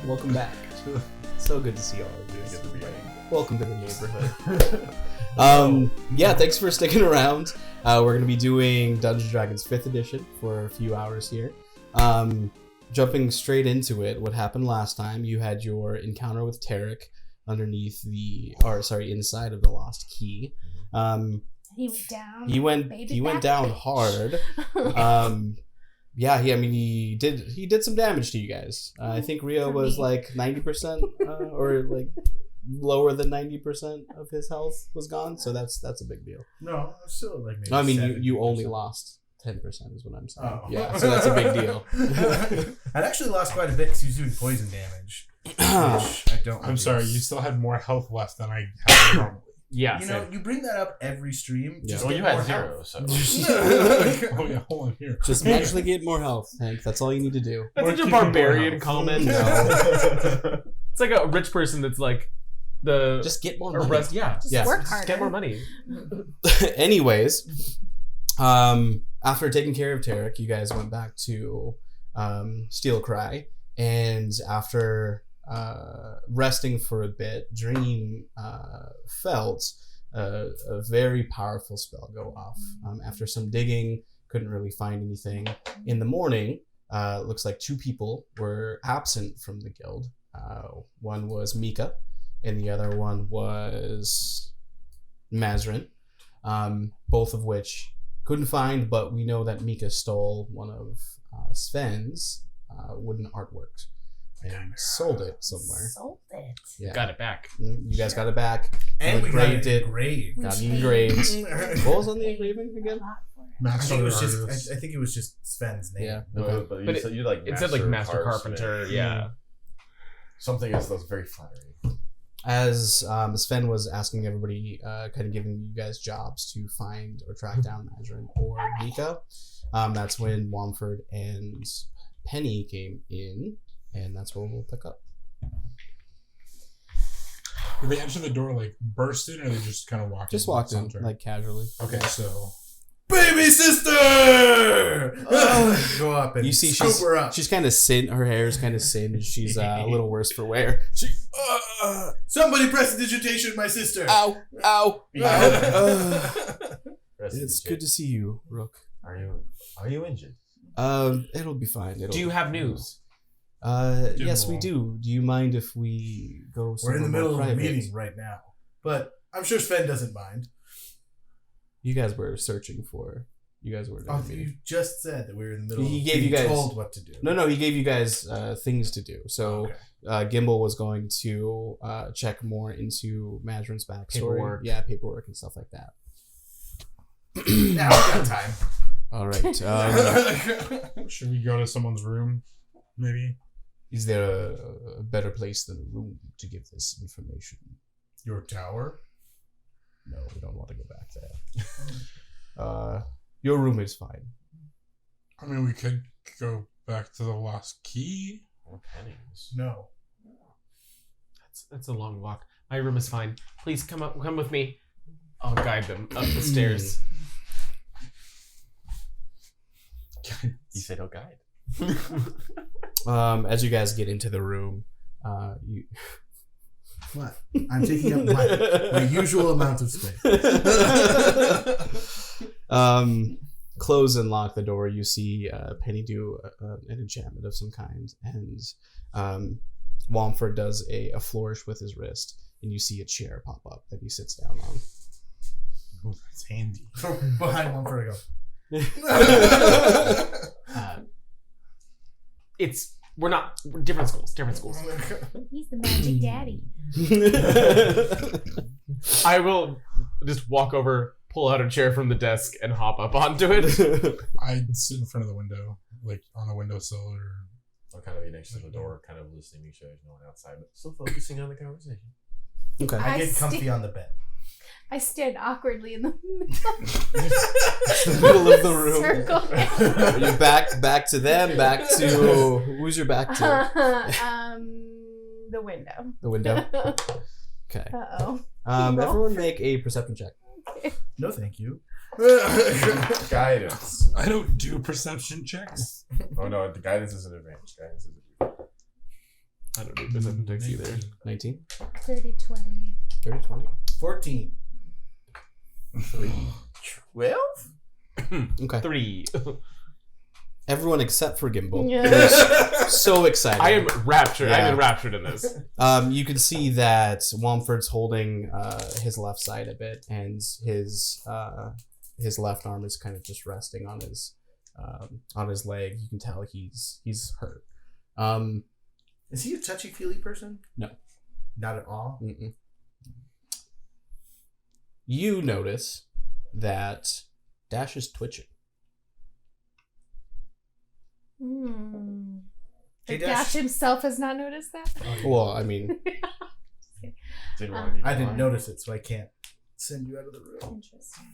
Welcome back. So good to see all of you. Welcome to the neighborhood. Yeah, thanks for sticking around. We're going to be doing Dungeons & Dragons 5th edition for a few hours here. Jumping straight into it, what happened last time, you had your encounter with Tarek underneath inside of the Lost Key. He went down. He went down hard. He did some damage to you guys. I think Rio was like 90% or like lower than 90% of his health was gone, so that's a big deal. No, I'm still like maybe. No, I mean you only lost 10% is what I'm saying. Oh. Yeah, so that's a big deal. I actually lost quite a bit because he was doing poison damage. I'm sorry, you still had more health left than I had normally. Yeah, you bring that up every stream. Yeah. Well, you had 0, so. Oh yeah, hold on here. Just magically get more health, Hank. That's all you need to do. That's such a barbarian comment. No. It's like a rich person that's like just get more money. Just work harder. Get more money. Anyways, after taking care of Tarek, you guys went back to Steel Cry, and after resting for a bit, Dream felt a very powerful spell go off. After some digging, couldn't really find anything. In the morning, looks like 2 people were absent from the guild. One was Mika, and the other one was Mazrin. Both of which couldn't find, but we know that Mika stole one of Sven's wooden artworks and sold it somewhere. Sold it. Yeah. Got it back. You guys got it back. And we got it engraved. Got it engraved. What was on the engraving again? I think it was just Sven's name. Yeah. Okay. But you like it said like Master Carpenter. Yeah. Something else that's very flattering. As Sven was asking everybody, kind of giving you guys jobs to find or track down Mazrin or Mika, that's when Womford and Penny came in, and that's where we'll pick up. Did they enter the door like burst in, or they just kind of walked in? Just walked in, like casually. Okay, so... Baby sister! Go up and you see scoop her up. She's kind of her hair is kind of singed. She's a little worse for wear. Somebody press the digitation, my sister. Ow! It's good to see you, Rook. Are you injured? It'll be fine. Do you have news? Yes, we do. Do you mind if we go? We're in the middle of a meeting right now, but I'm sure Sven doesn't mind. You guys were searching for. You guys were. You just said that we were in the middle. He gave you guys told what to do. No. He gave you guys things to do. So Gimble was going to check more into Mazrin's backstory. Paperwork and stuff like that. Now we got time. All right. Should we go to someone's room? Maybe. Is there a better place than a room to give this information? Your tower? No, we don't want to go back there. Your room is fine. I mean, we could go back to the Lost Key. Or Penny's. No. That's a long walk. My room is fine. Please come with me. I'll guide them up the stairs. You said he'll guide. As you guys get into the room, What? I'm taking up my usual amount of space. Close and lock the door. You see Penny do an enchantment of some kind, and Womford does a flourish with his wrist, and you see a chair pop up that he sits down on. Oh, that's handy. Behind Womford, I go. We're different schools. He's the magic daddy. I will just walk over, pull out a chair from the desk, and hop up onto it. I'd sit in front of the window, like on the windowsill, or I'll kind of be next to the door, kind of listening, make sure there's no one outside, but still focusing on the conversation. Okay. I get comfy on the bed. I stand awkwardly in the middle of the room. Circle. You're back to them. Back to who's your back to? The window. The window. Okay. Uh-oh. Everyone make a perception check. Okay. No, thank you. Guidance. I don't do perception checks. Oh no, the guidance is an advantage. I don't do perception either. 19? 30, 20. 30, 20. 14. 12? Okay. 3. Everyone except for Gimble. Yeah. So excited. I am raptured. Yeah. I'm enraptured in this. You can see that Womford's holding his left side a bit, and his left arm is kind of just resting on his leg. You can tell he's hurt. Is he a touchy-feely person? No. Not at all? Mm-mm. You notice that Dash is twitching. Hey, Dash himself has not noticed that? Well, I mean, I didn't notice it, so I can't send you out of the room. Interesting.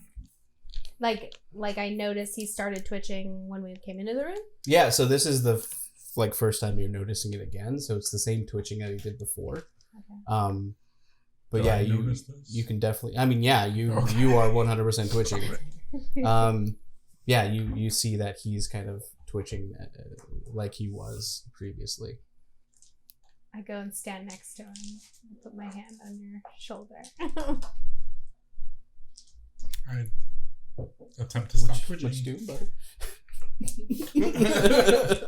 Like I noticed he started twitching when we came into the room? yeah. So this is the first time you're noticing it again. So it's the same twitching that he did before. Okay. But Did yeah, I you notice this? you can definitely. I mean, yeah, you are 100% twitching. Yeah, you see that he's kind of twitching like he was previously. I go and stand next to him and put my hand on your shoulder. I attempt to stop twitching. What you doing, buddy?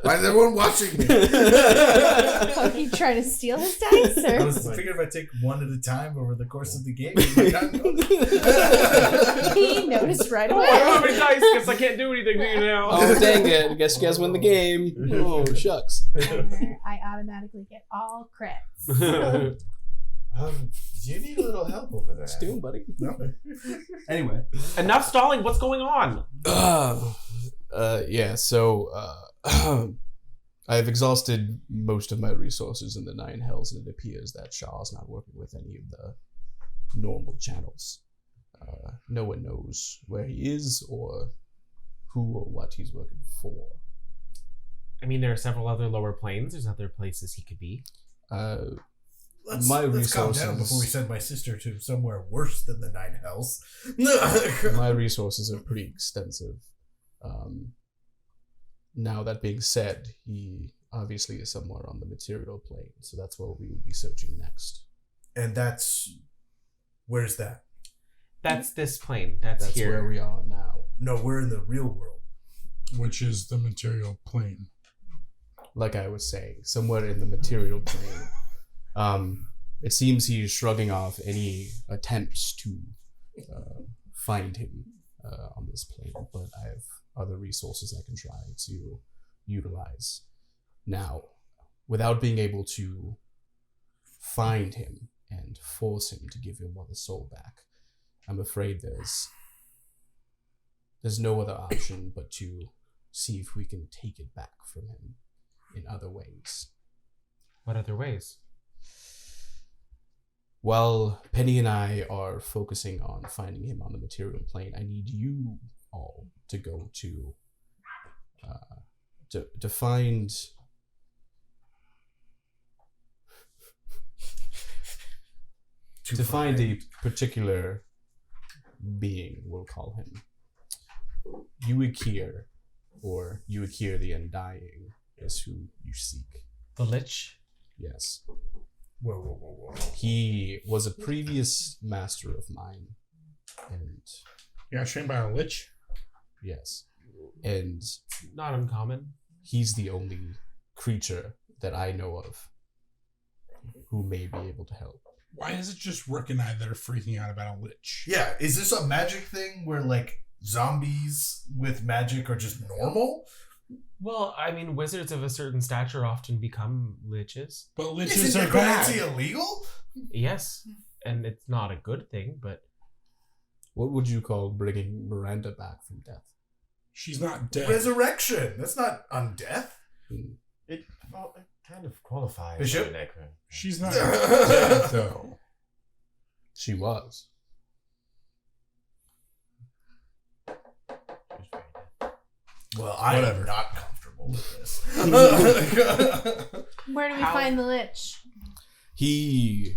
Why is everyone watching me? Are you trying to steal his dice? I Or? was figuring if I take one at a time over the course of the game, you might not notice. He noticed right Oh, away. I don't have any dice. Guess I can't do anything to you now. Oh, dang it. I guess you guys win the game. Oh, shucks. I automatically get all crits. Do you need a little help over there? What you doing, buddy? No. Anyway. Enough stalling. What's going on? Yeah, so I've exhausted most of my resources in the Nine Hells, and it appears that Shaw's not working with any of the normal channels. No one knows where he is or who or what he's working for. I mean, there are several other lower planes. There's other places he could be. Let's My calm down resources- before we send my sister to somewhere worse than the Nine Hells. My resources are pretty extensive. Now that being said, he obviously is somewhere on the material plane, so that's where we will be searching next. And where's that? That's this plane. That's That's here. where we are now. No, we're in the real world. Which is the material plane. Like I was saying, somewhere in the material plane. It seems he's shrugging off any attempts to find him on this plane, but I have other resources I can try to utilize. Now, without being able to find him and force him to give your mother's soul back, I'm afraid there's no other option but to see if we can take it back from him in other ways. What other ways? While Penny and I are focusing on finding him on the material plane, I need you all to go to find to find a particular being, we'll call him Uikir, or Uikir the Undying is who you seek. The Lich? Yes. Whoa. He was a previous master of mine, and You got trained by a lich? yes, and Not uncommon. he's the only creature that I know of who may be able to help. Why is it just Rick and I that are freaking out about a lich? Yeah, is this a magic thing where, like, zombies with magic are just normal? Well, I mean, wizards of a certain stature often become liches. But liches Is are necromancy bad. illegal? Yes, and it's not a good thing, but What would you call bringing Miranda back from death? She's not dead. Resurrection. That's not undeath. It kind of qualifies. Bishop? as a necro. She's not dead, though. She was. Well, I Whatever. am not comfortable with this. Where do we How- find the Lich? He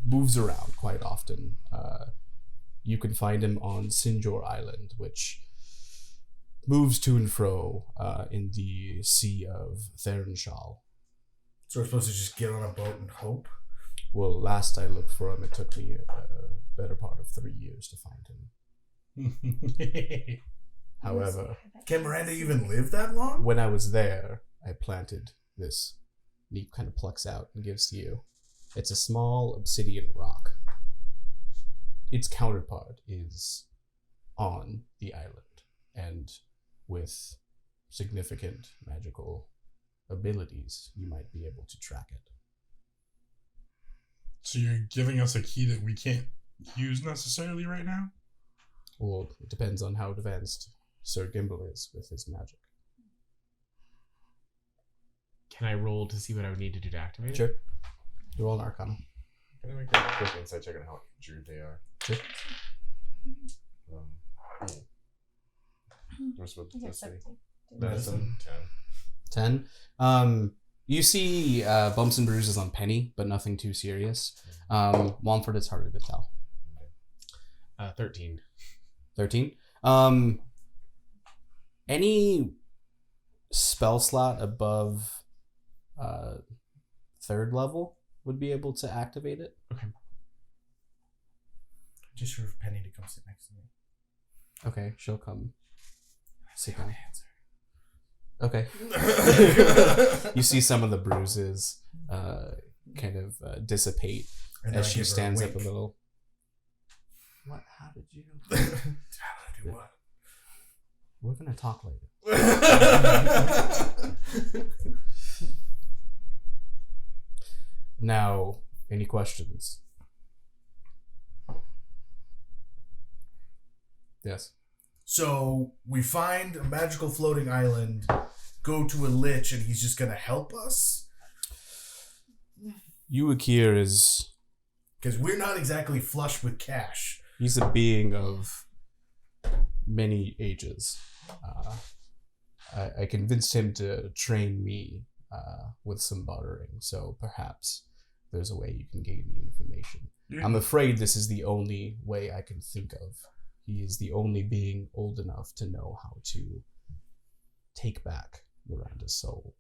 moves around quite often. You can find him on Sinjor Island, which moves to and fro in the Sea of Therenshal. So we're supposed to just get on a boat and hope? Well, last I looked for him, it took me a better part of 3 years to find him. However, can Miranda even live that long? when I was there, I planted this. And he kind of plucks out and gives to you. It's a small obsidian rock. Its counterpart is on the island, and with significant magical abilities, you might be able to track it. So you're giving us a key that we can't use necessarily right now? Well, it depends on how advanced Sir Gimble is with his magic. Can I roll to see what I would need to do to activate it? Sure. You roll an Arcana. Can I make a quick insight check on how injured they are? Sure. What's with I get this city? 17. Medicine 10. 10. You see bumps and bruises on Penny, but nothing too serious. Womford, it's harder to tell. 13. 13. Any spell slot above 3rd level would be able to activate it. Okay. Just for Penny to come sit next to me. Okay, she'll come. Sit down. Okay. You see some of the bruises kind of dissipate And as then I she give her a stands up a wink. little. What? How did you? How did I do what? We're gonna talk later. Now, any questions? Yes. So we find a magical floating island, go to a lich, and he's just gonna help us? Uakir is Because we're not exactly flush with cash. he's a being of many ages. I convinced him to train me with some bartering, so perhaps there's a way you can gain the information. I'm afraid this is the only way I can think of. He is the only being old enough to know how to take back Miranda's soul.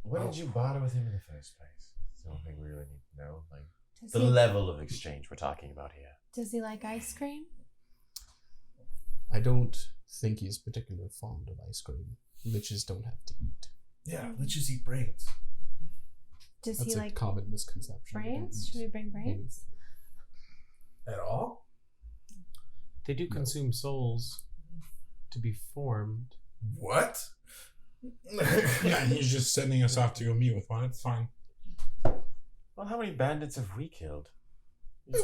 What did you bother with him in the first place? That's the only thing we really need to know. Like Does the he, level of exchange we're talking about here. does he like ice cream? I don't think he's particularly fond of ice cream. Liches don't have to eat. Yeah, let's just eat brains. Does That's he a like common misconception. They don't brains? eat Should we bring brains? At all? They do consume souls to be formed. What? Yeah, he's just sending us off to go meet with one. It's fine. Well, how many bandits have we killed?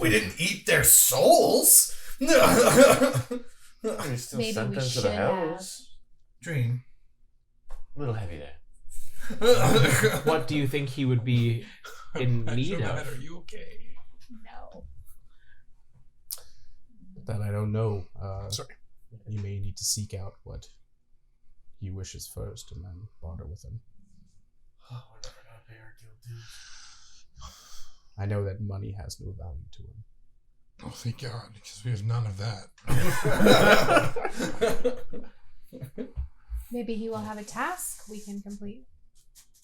We didn't eat their souls! We still Maybe sent we them to should the have. hells. Dream. A little heavy there. What do you think he would be in I'm need so bad. of? Are you okay? No. That I don't know. Sorry. You may need to seek out what he wishes first and then barter with him. Oh, we're never gonna pay our guild dues. I know that money has no value to him. Oh, thank God, because we have none of that. Maybe he will have a task we can complete.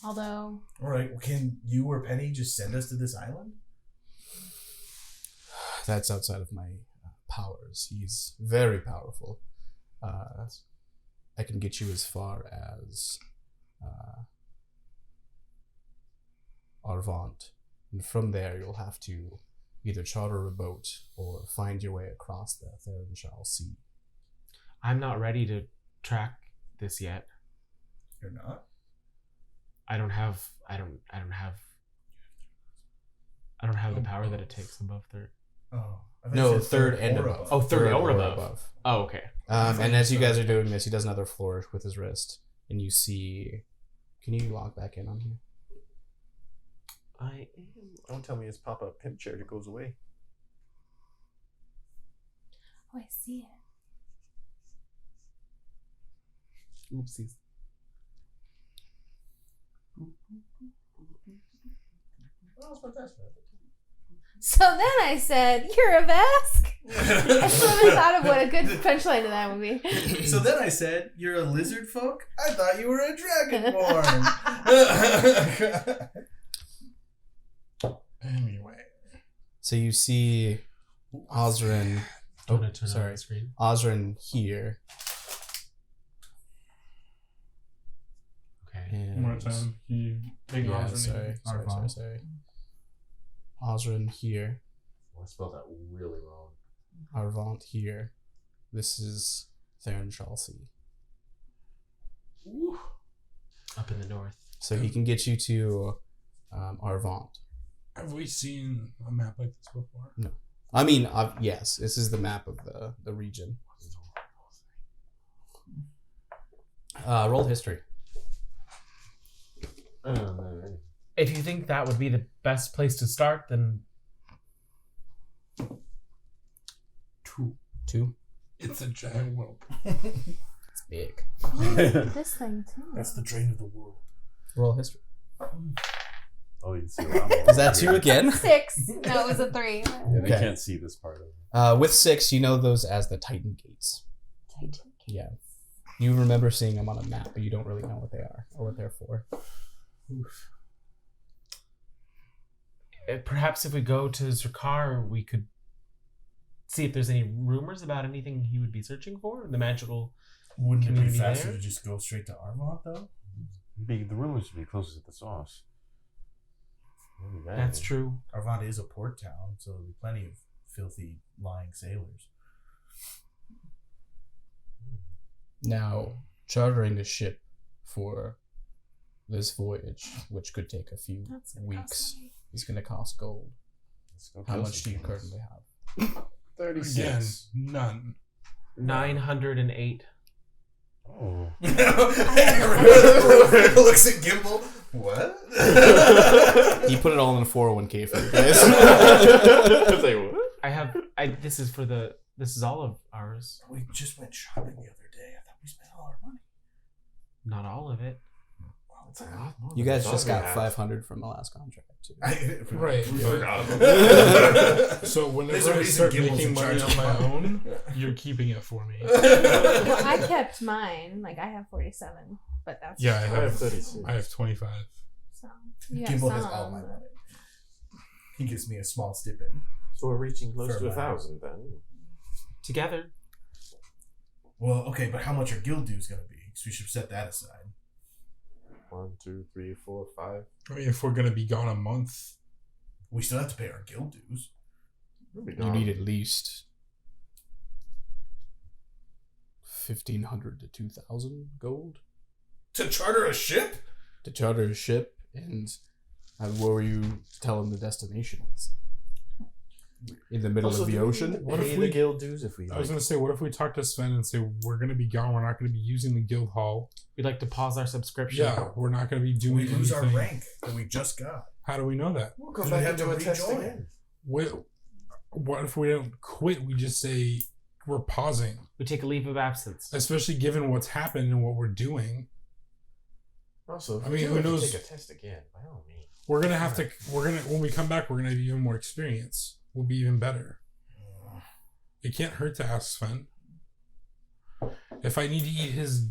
Although, Alright, well, can you or Penny just send us to this island? That's outside of my powers. He's very powerful. I can get you as far as Arvant. And from there, you'll have to either charter a boat or find your way across the Therenshal Sea. I'm not ready to track this yet. You're not? I don't have the power that it takes above third. Oh. I thought No, you said third and or above. Oh, third or or above. Oh, okay. And as you guys are doing this, he does another flourish with his wrist, and you see. Can you log back in on here? I am. Don't tell me his pop-up pimp charity goes away. oh, I see it. Oopsies. Oh, it's fantastic. So then I said, "You're a Vesk." I still haven't thought of what a good punchline to that would be. So then I said, "You're a lizard folk? I thought you were a dragonborn." Anyway. So you see Osrin. Do you want to turn on sorry. the screen? Osrin here. Okay. And One more time. Big yeah, Osrin. sorry. Osrin here. I spelled that really wrong. Arvant here. This is Theron Chalsey. Up in the north. So he can get you to Arvant. Have we seen a map like this before? No. I mean, yes, this is the map of the region. Roll history. If you think that would be the best place to start, then 2. It's a giant whelp. It's big. This thing too. That's the drain of the world. Roll history. Oh, you can see what I'm Is that 2 again? 6. No, it was a 3. Yeah, they Okay. can't see this part of it. With 6, you know those as the Titan Gates. Yeah. You remember seeing them on a map, but you don't really know what they are or what they're for. perhaps if we go to Zerkar, we could see if there's any rumors about anything he would be searching for. The magical Wouldn't it be community faster there? to just go straight to Armont, though? The rumors would be closest to the source. That's true. Arvant is a port town, so there'll be plenty of filthy, lying sailors. Now, chartering a ship for this voyage, which could take a few That's gonna weeks, cost money. is going to cost gold. How much do you currently have? 36. Again, none. 908. Oh. Looks at Gimble. What? He put it all in a 401k for you guys. Say what? This is all of ours. We just went shopping the other day. I thought we spent all our money. Not all of it. That's a lot more You than guys I just thought got we had. 500 from the last contract, too. Right. Forgot about So There's whenever a I reason start Gimble's making in money charge on of my mine. own, you're keeping it for me. Well, I kept mine. Like I have 47, but that's Yeah, I I have have 36. I have 25. So you have Gimble has some. all my money. He gives me a small stipend. So we're reaching close Fair to enough. 1,000 then. Together. Well, okay, but how much are guild dues going to be? Because we should set that aside. 1, 2, 3, 4, 5. I mean, if we're gonna be gone a month, We still have to pay our guild dues. We'll be You gone. need at least 1,500 to 2,000 gold To charter a ship? to charter a ship, and where were you telling the destination is? In the middle Also, of the do we ocean? need to What if pay we- the guild dues if we I was gonna say, what if we talk to Sven and say we're gonna be gone, we're not gonna be using the guild hall. We'd like to pause our subscription. Yeah, we're not gonna be doing We lose our anything. rank that we just got. How do we know that? We'll Because go we back have and do to a test rejoin. again. What if we don't quit? We just say we're pausing, We take a leave of absence. especially given what's happened and what we're doing. Also, if I we mean, do who have to knows? take a test again, by all means. We're gonna have to. When we come back, we're gonna have even more experience. We'll be even better. It can't hurt to ask Sven. If I need to eat his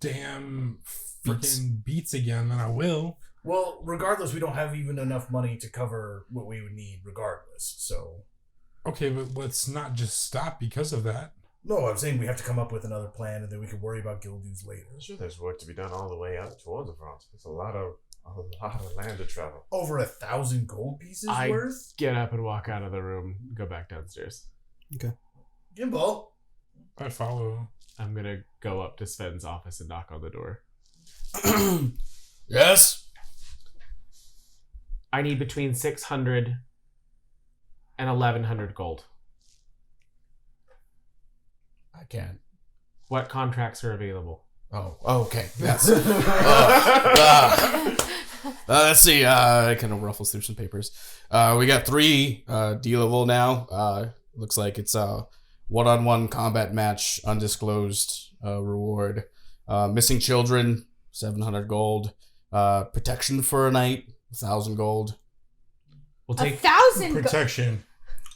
damn freaking beets again, then I will. Well, regardless, we don't have even enough money to cover what we would need regardless. So, Okay, but let's not just stop because of that. no, I'm saying we have to come up with another plan and then we can worry about guild dues later. I'm sure there's work to be done all the way out towards the front. It's a lot of land to travel. Over 1,000 gold pieces I- worth? Get up and walk out of the room. Go back downstairs. Gimbal? I follow. I'm gonna go up to Sven's office and knock on the door. Yes? I need between 600 and 1,100 gold. I can. What contracts are available? Oh, okay. Yes. Let's see. I kind of ruffles through some papers. We got 3 dealable now. Looks like it's a one-on-one combat match, undisclosed reward. Missing children, 700 gold. Protection for a night, 1,000 gold. We'll take 1,000. Protection.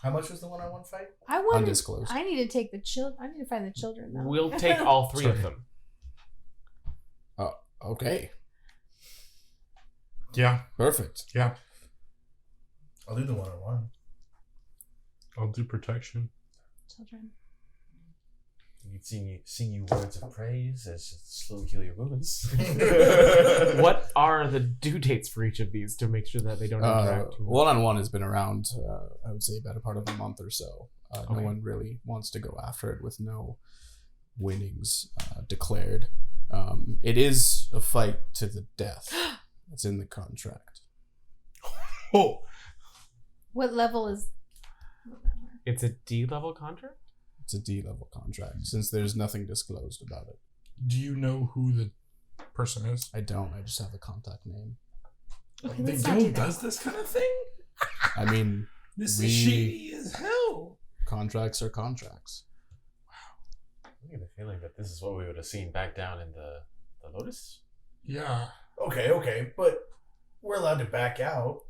How much was the one-on-one fight? I want. Undisclosed. I need to take the children. I need to find the children though. We'll take all three of them. Okay. Yeah. Perfect. Yeah. I'll do the one-on-one. I'll do protection. Children. You can sing you words of praise as to slowly heal your wounds. What are the due dates for each of these to make sure that they don't interact? too much? One-on-one has been around, I would say, about a part of a month or so. No Okay. one really wants to go after it with no winnings declared. It is a fight to the death. It's in the contract. Oh. What level is? It's a D level contract? It's a D-level contract, since there's nothing disclosed about it. Do you know who the person is? I don't. I just have the contact name. Okay, The let's not do guild that. does this kind of thing? I mean, This We- is shady as hell. contracts are contracts. I get the feeling that this is what we would have seen back down in the Lotus. Yeah. Okay, but we're allowed to back out.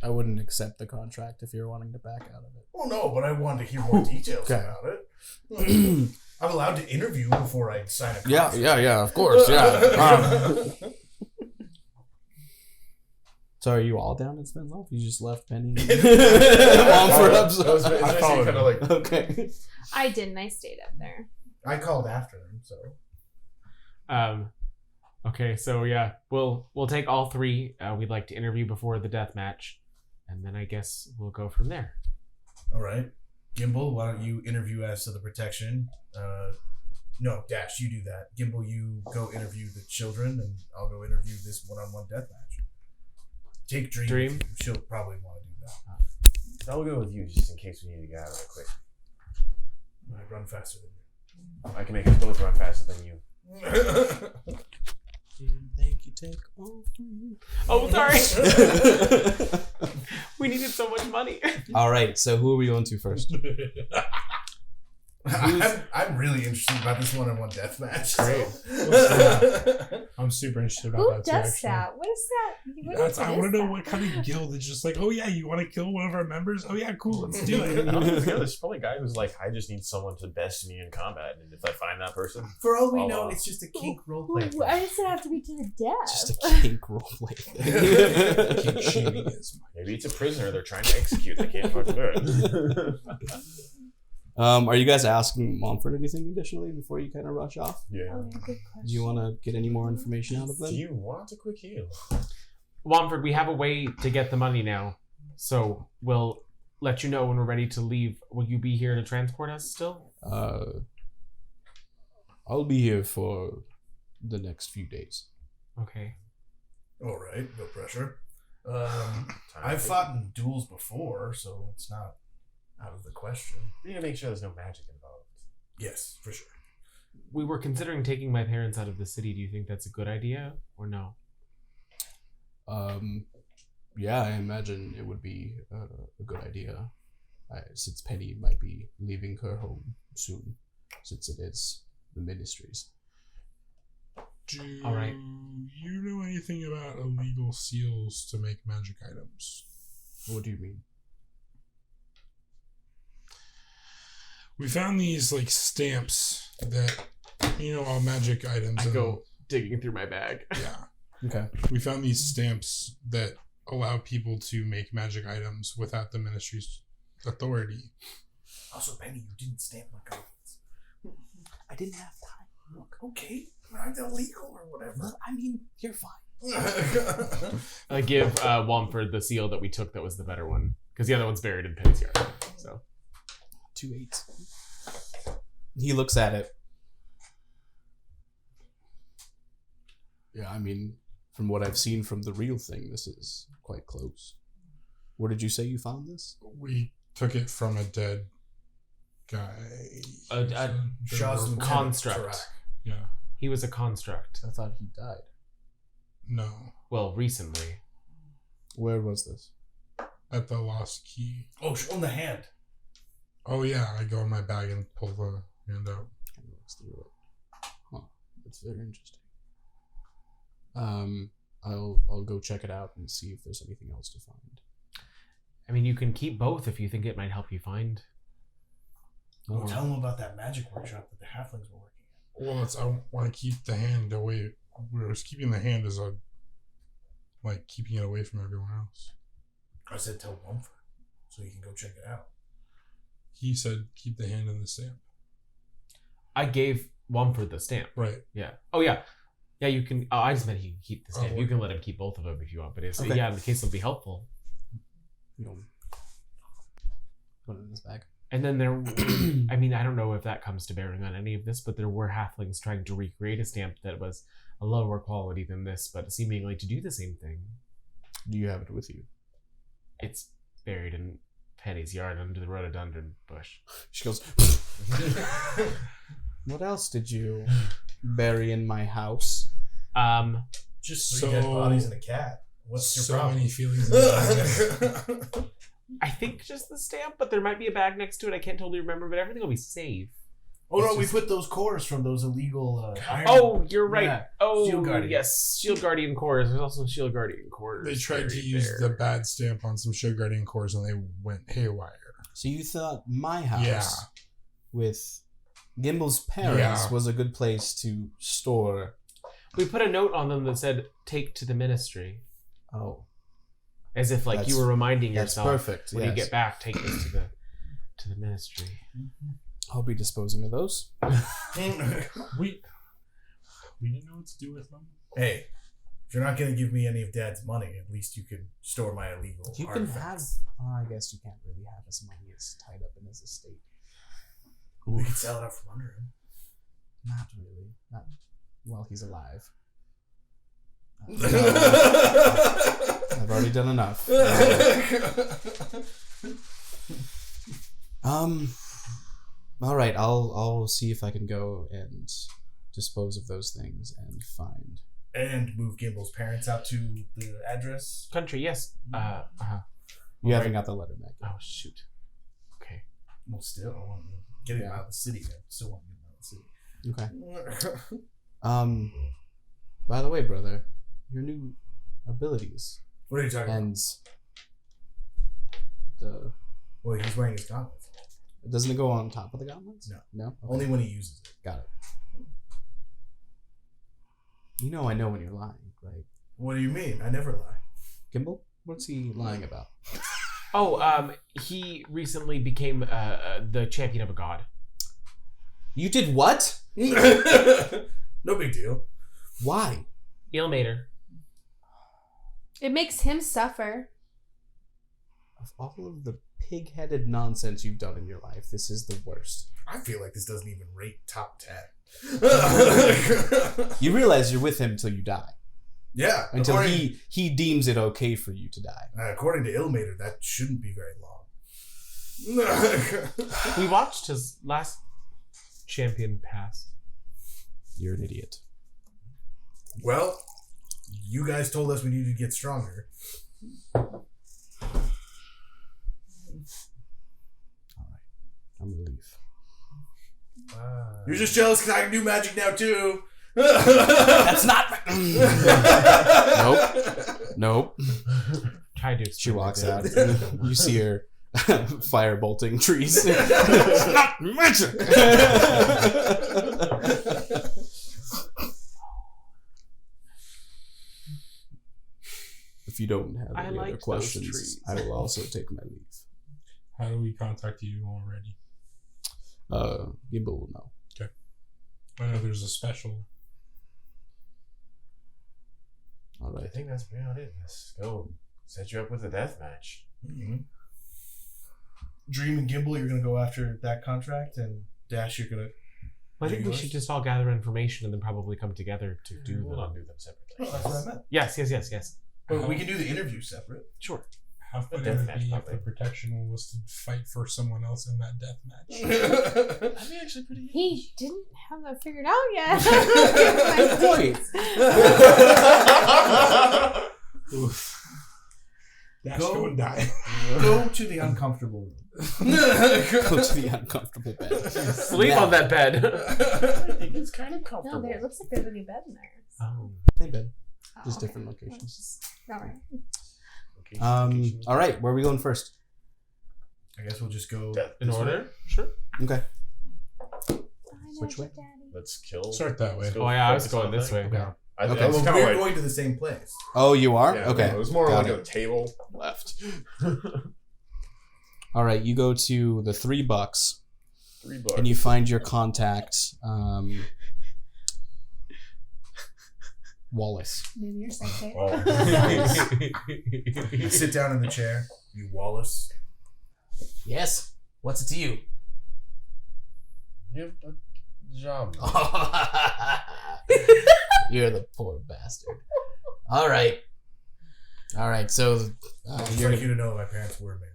I wouldn't accept the contract if you're wanting to back out of it. Well, no, but I wanted to hear more details Okay. about it. I'm allowed to interview before I sign a contract. Yeah, of course, yeah. So are you all down at Svenlof? You just left Penny and Womford up. That was I followed kind of like Okay. I didn't. I stayed up there. I called after them, so. Okay, so yeah, we'll take all three. We'd like to interview before the death match, and then I guess we'll go from there. All right. Gimble, why don't you interview as to the protection? No, Dash, you do that. Gimble, you go interview the children, and I'll go interview this one-on-one death match. Take Dream. Dream? with you. She'll probably want to do that. I'll go with you just in case we need to get out of it quick. I run faster than I can make us both run faster than you. you. Think you take all three. Oh, sorry. We needed so much money. All right, so who are we going to first? I'm really interested about this one-on-one death match. Great. So. I'm super interested about Who that too, does actually. that? What is that? What That's, I is want to know that? what kind of guild is just like, oh yeah, you want to kill one of our members? Oh yeah, cool, let's do I it. don't think there's probably a guy who's like, I just need someone to best me in combat, and if I find that person, For all we I'll, know, it's just a kink Who- roleplay. Why does it have to be to the death? Just a kink roleplay thing. Kink shaming is maybe it's a prisoner they're trying to execute. They can't fucking do it. Are you guys asking Womford anything additionally before you kind of rush off? Yeah. Oh, good question. Do you want to get any more information out of them? Do you want a quick heal? Womford, we have a way to get the money now, so we'll let you know when we're ready to leave. Will you be here to transport us still? I'll be here for the next few days. Okay. All right, no pressure. Time I've to- fought in duels before, so it's not out of the question. We need to make sure there's no magic involved. Yes, for sure. We were considering taking my parents out of the city. Do you think that's a good idea or no? Yeah, I imagine it would be a good idea, since Penny might be leaving her home soon, since it is the ministries. Do All right. you know anything about illegal seals to make magic items? What do you mean? We found these like stamps that, all magic items. I go digging through my bag. Yeah. Okay. We found these stamps that allow people to make magic items without the ministry's authority. Also, Penny, you didn't stamp my cards. I didn't have time. Look, Okay, not illegal or whatever. I mean, you're fine. I give Womford the seal that we took that was the better one, because the other one's buried in Penny's yard. So 2 8s. He looks at it. Yeah, I mean, from what I've seen from the real thing, this is quite close. Where did you say you found this? We took it from a dead guy. Shaw's lieutenant, construct. Tarak. Yeah. He was a construct. I thought he died. No. Well, recently. Where was this? At the lost key. Oh, on the hand. Oh yeah, I go in my bag and pull the hand out. Let's do it. Huh. That's very interesting. I'll go check it out and see if there's anything else to find. I mean, you can keep both if you think it might help you find Well, more. tell them about that magic workshop that the halflings were working at. Well, I want to keep the hand away. Whereas keeping the hand is like keeping it away from everyone else. I said tell Womford so he can go check it out. He said keep the hand in the stamp. I gave Womford the stamp. Right. Yeah. Oh, yeah. Yeah, you can... Oh, I just meant he can keep the stamp. Oh, You can let him keep both of them if you want. But it's, Okay. yeah, in the case it'll be helpful. Put it in his bag. And then there... I mean, I don't know if that comes to bearing on any of this, but there were halflings trying to recreate a stamp that was a lower quality than this, but seemingly to do the same thing. Do you have it with you? It's buried in Penny's yard under the rhododendron bush. She goes, what else did you bury in my house? Just three dead bodies and a cat. What's your so problem? many feelings. I think just the stamp, but there might be a bag next to it. I can't totally remember, but everything will be safe. Oh no, It's we just- put those cores from those illegal iron. Oh, you're right. Yeah. Oh, Shield Guardian. yes. Shield Guardian cores. There's also Shield Guardian cores. They tried to buried use there. the bad stamp on some Shield Guardian cores and they went haywire. So you thought my house Yeah. with Gimble's parents Yeah. was a good place to store. We put a note on them that said, take to the ministry. Oh, As if like you That's- were reminding that's yourself perfect. when Yes. you get back, take this to the ministry. I'll be disposing of those. We didn't know what to do with them. Hey, if you're not gonna give me any of Dad's money, at least you can store my illegal You can have. artifacts. I guess you can't really have as money as tied up in his estate. We could sell it out from under him. Not really. Not while he's alive. I've already done enough. All right. I'll see if I can go and dispose of those things and find. And move Gimble's parents out to the address. Country, yes. You haven't got the letter back. Oh, shoot. Okay. Well, still, I want to get him Yeah. out of the city. I still want to get him out of the city. Okay. By the way, brother, your new abilities What are you talking and the Well, he's wearing his gauntlets. doesn't it go on top of the gauntlets? No. No. Okay. Only when he uses it. Got it. You know I know when you're lying, right? What do you mean? I never lie. Gimble? What's he lying about? Oh, he recently became the champion of a god. You did what? No big deal. Why? Ilmater. It makes him suffer. Of all of the pig-headed nonsense you've done in your life, this is the worst. I feel like this doesn't even rate top 10. You realize you're with him until you die. Yeah. Until according, he deems it okay for you to die. according to Ilmater, that shouldn't be very long. We watched his last champion pass. You're an idiot. Well, you guys told us we needed to get stronger. All right. I'm gonna leave. You're just jealous because I can do magic now too. That's not. Nope. Tried to. She walks out. You see her fire bolting trees. It's not magic. If you don't have I any other liked those questions, trees. I will also take my leave. How do we contact you when we're ready? Gimble will know. I know there's a special. All I right. think that's about it. Let's go set you up with a death match. Mm-hmm. Dream and Gimble, you're gonna go after that contract, and Dash, you're gonna. I think we Yours? should just all gather information and then probably come together to do We'll not them. do them separately. Oh, that's what I meant. Yes. But we can do the interview separate. Sure. How fun death it would match, be if probably. the protection was to fight for someone else in that death match? That'd be actually pretty He didn't have that figured out yet. Oof. Dash, Go. go and die. Go to the uncomfortable room. Go to the uncomfortable bed. Sleep Now. on that bed. I think it's kind of No, comfortable. there. It looks like there's a new bed in there. Oh. Same bed. Oh, Just okay. different locations. All right. All right, where are we going first? I guess we'll just go In this way. order? Sure. Okay. Bye, Which way? Magic Daddy. Let's kill. Start that way. let's go Oh, yeah, I was focus going on this that. way. Okay. I Okay. was Well, kind of we're like, going to the same place. Oh, you are? yeah, Okay. It was more Got like it. a table left. All right, you go to the $3, $3. and you find your contact, Wallace. Maybe you're psychic. Oh, You sit down in the chair. You Wallace. Yes. What's it to you? You have a job. You're the poor bastard. All right. So I'd just you're like you to know that my parents were married.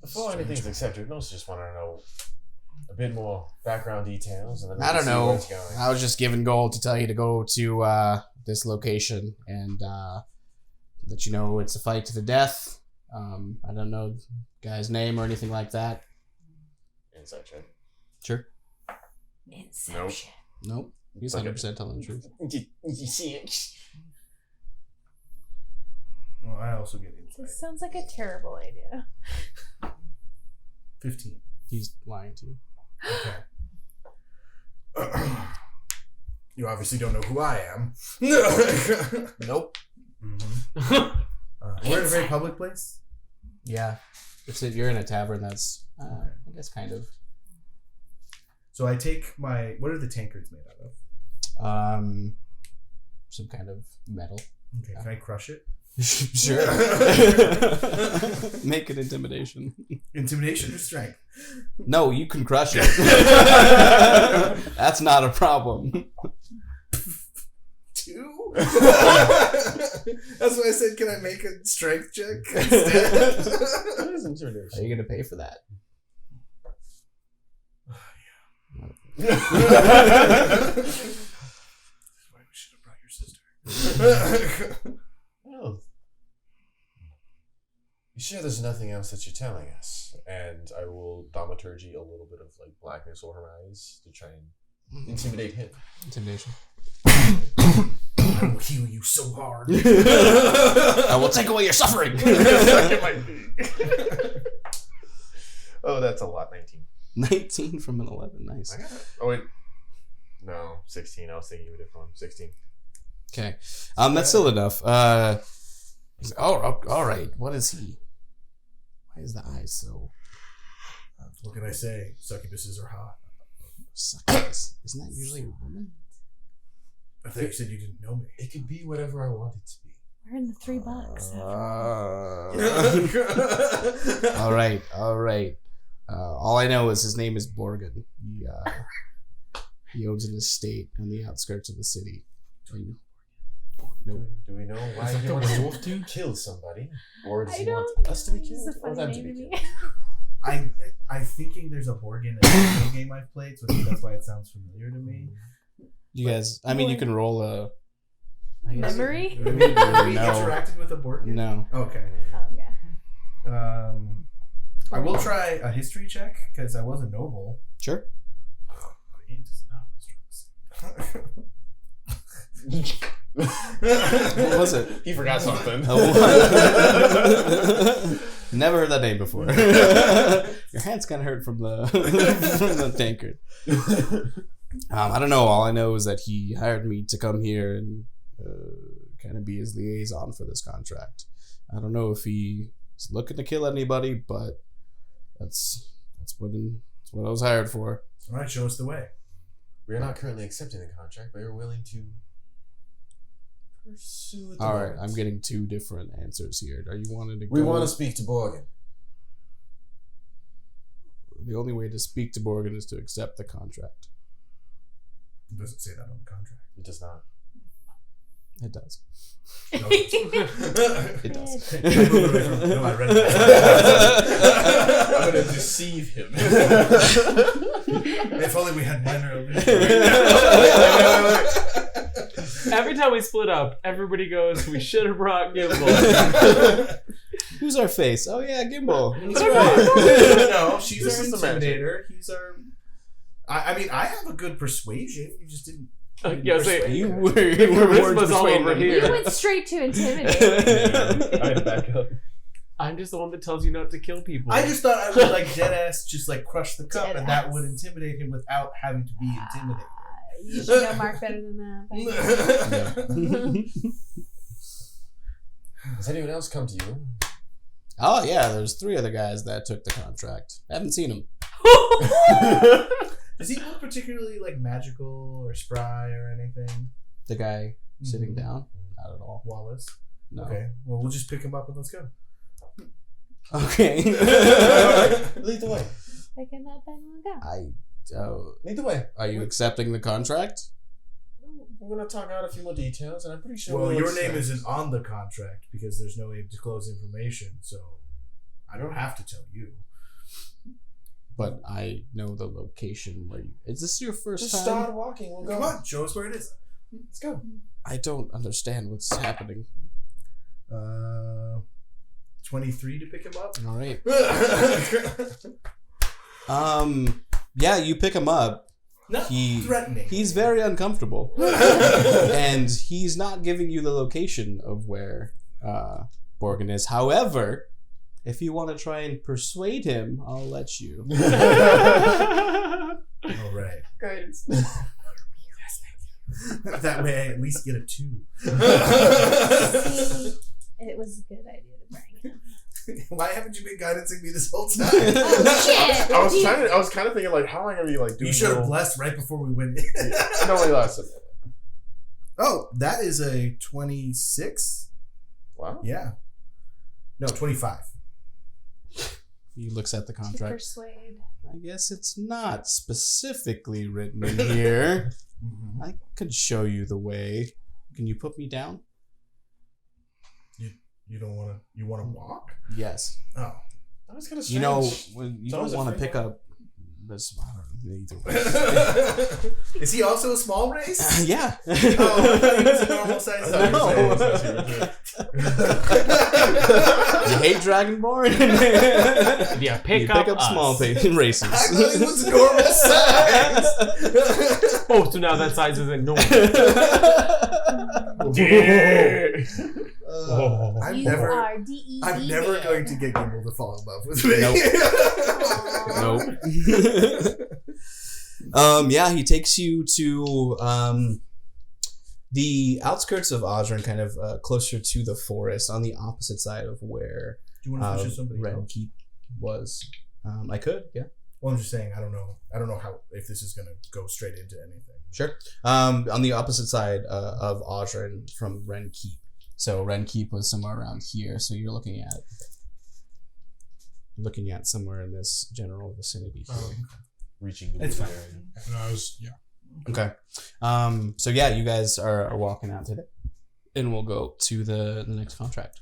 Before anything's accepted, we also just want to know a bit more background details, and then we I can don't see know. where it's going. I was just given gold to tell you to go to this location and let you know it's a fight to the death. I don't know the guy's name or anything like that. Inside check. Sure. Inception. Nope. He's Like 100% telling the truth. You see it? Well, I also get insight. This sounds like a terrible idea. 15. He's lying to you. Okay. You obviously don't know who I am. Nope. We're in a very public place. Yeah. You're in a tavern that's, I guess, kind of. So I take my. What are the tankards made out of? Some kind of metal. Okay, can I crush it? Sure. Make an intimidation. Intimidation or strength? No, you can crush it. That's not a problem. 2? That's why I said, can I make a strength check instead? Are you gonna pay for that? Why we should have brought your sister. Well, you sure there's nothing else that you're telling us? And I will thaumaturgy a little bit of like blackness over her eyes to try and intimidate him. Intimidation. I will heal you so hard. I will take away your suffering. It might be. Oh, that's a lot. 19. 19 from an 11. Nice. I got it. Oh wait, no, 16. I was thinking of a different one. 16. Okay. That's still enough. All right. What is he? Why is the eyes so What can I say? Succubuses are hot. succulous? Isn't that usually a woman? I thought you said you didn't know me. It could be whatever I want it to be. We're in the $3. All right. All I know is his name is Borgin. He owns an estate on the outskirts of the city. Nope. Do we know why Is that he the wants werewolf to dude? kill somebody, or does I he don't want us to be know. killed, This is a or funny them to name be to killed? me. I'm thinking there's a Borgin in a video game I've played, so that's why it sounds familiar to me. You guys, I mean, you can roll a Memory? Have we No. interacted with a Borgin? No. Okay. Oh, yeah. I will try a history check because I was a noble. Sure. Int is not my strong suit. What was it? He forgot something. Never heard that name before. Your hand's kind of hurt from the from the tankard. I don't know. All I know is that he hired me to come here and kind of be his liaison for this contract. I don't know if he's looking to kill anybody, but that's what I was hired for. All right, show us the way. We are not currently accepting the contract, but we're willing to pursue it. All right, I'm getting two different answers here. Are you wanting to? We go? want to speak to Borgin. The only way to speak to Borgin is to accept the contract. It doesn't say that on the contract. It does not. It does. No, It does. No, I read it. I'm gonna deceive him. If only we had minor illusion. Every time we split up, everybody goes, we should have brought Gimble. Who's our face? Oh yeah, Gimble. That's No, right. she's This our is the magic. intimidator. He's our. I mean, I have a good persuasion. You just didn't Yeah, say, You were charisma's all persuading over him. here. You went straight to intimidate. I had to back up. I'm just the one that tells you not to kill people. I just thought I would like deadass just like crush the cup, and that Deadass. would intimidate him without having to be intimidated. You should know Mark better than that. Has anyone else come to you? Oh yeah, there's 3 other guys that took the contract. Haven't seen them. Does he look particularly like magical or spry or anything? The guy sitting Mhm. down, not at all. Wallace. No. Okay, well we'll just pick him up and let's go. Okay. Lead the way. Pick him up and we'll go. Lead the way. Are you accepting the contract? We're gonna talk out a few more details, and I'm pretty sure. Well, we'll your accept. name isn't on the contract because there's no way to disclose information, so I don't have to tell you. But I know the location where you. Is this your first Just time? start walking. We'll go. Come on, show us where it is. Let's go. I don't understand what's happening. 23 to pick him up. All right. Yeah, you pick him up. Not He- threatening. He's very uncomfortable, and he's not giving you the location of where Borgin is. However, if you want to try and persuade him, I'll let you. All right. Great. That way I at least get a 2. See, it was a good idea to bring him. Why haven't you been guidancing me this whole time? Oh, shit! I was kind of thinking like, how am I gonna be like doing? You should have little- blessed right before we went in. It only lasts a minute. Oh, that is a 26. Wow. Yeah. No, 25. He looks at the To contract. persuade. I guess it's not specifically written in here. I could show you the way. Can you put me down? You don't want to. You want to walk? Yes. Oh. That was kind of strange. You know, when you It's don't always a want to free pick one. up this. I don't know, either way. Is he also a small race? Yeah. Oh, I thought he was a normal size. You hate Dragonborn? Yeah, You pick up us. small races. I thought he was normal size. Oh, so now that size isn't normal. I'm You never. are DED. I'm never going to get Gimble to fall in love with me. Nope. Yeah, he takes you to the outskirts of Audren, kind of closer to the forest, on the opposite side of where Do you want to push somebody Red else? Keep was. I could, yeah. Well, I'm just saying. I don't know how if this is going to go straight into anything. Sure. On the opposite side of Audren from Ren Keep. So Ren Keep was somewhere around here. So you're looking at somewhere in this general vicinity here. Reaching the It's blue fine. area. And I was, yeah. Okay. So yeah, you guys are walking out today, and we'll go to the next contract.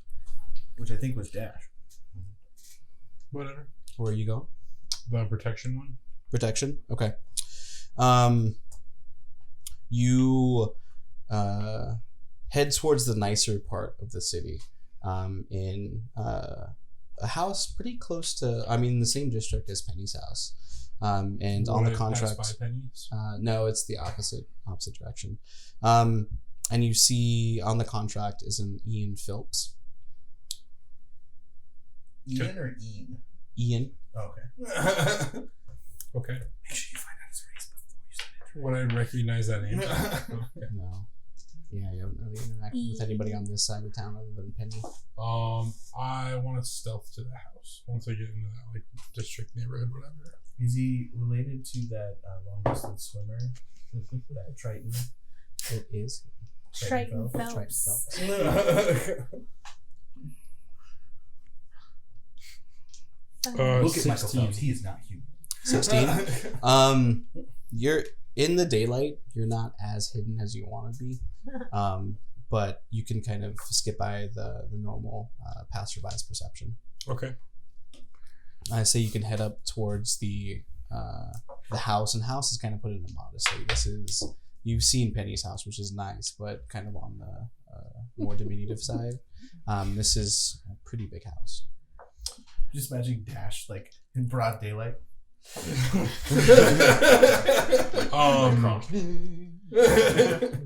Which I think was Dash. Whatever. Where are you going? The protection one. Protection. Okay. You head towards the nicer part of the city, in a house pretty close to. I mean, the same district as Penny's house. And on the Would I pass contract, by Penny's? no, it's the opposite direction. And you see on the contract is an Ian Phillips. Ian or Ian? Ian. Okay. Okay. Make sure you find out his race before you start Would I recognize that name? Okay. No. Yeah, you haven't really interacted with anybody on this side of town other than Penny. I want to stealth to the house once I get into that like district neighborhood, whatever. Is he related to that long distance swimmer? That Triton? It is. Triton Triton Phelps. Look at Michael 16. Phelps. He is not human. 16. You're in the daylight. You're not as hidden as you want to be. But you can kind of skip by the normal passerby's perception. Okay. I say you can head up towards the house, and house is kind of put into modesty. This is, you've seen Penny's house, which is nice, but kind of on the more diminutive side. This is a pretty big house. Just imagine Dash like in broad daylight.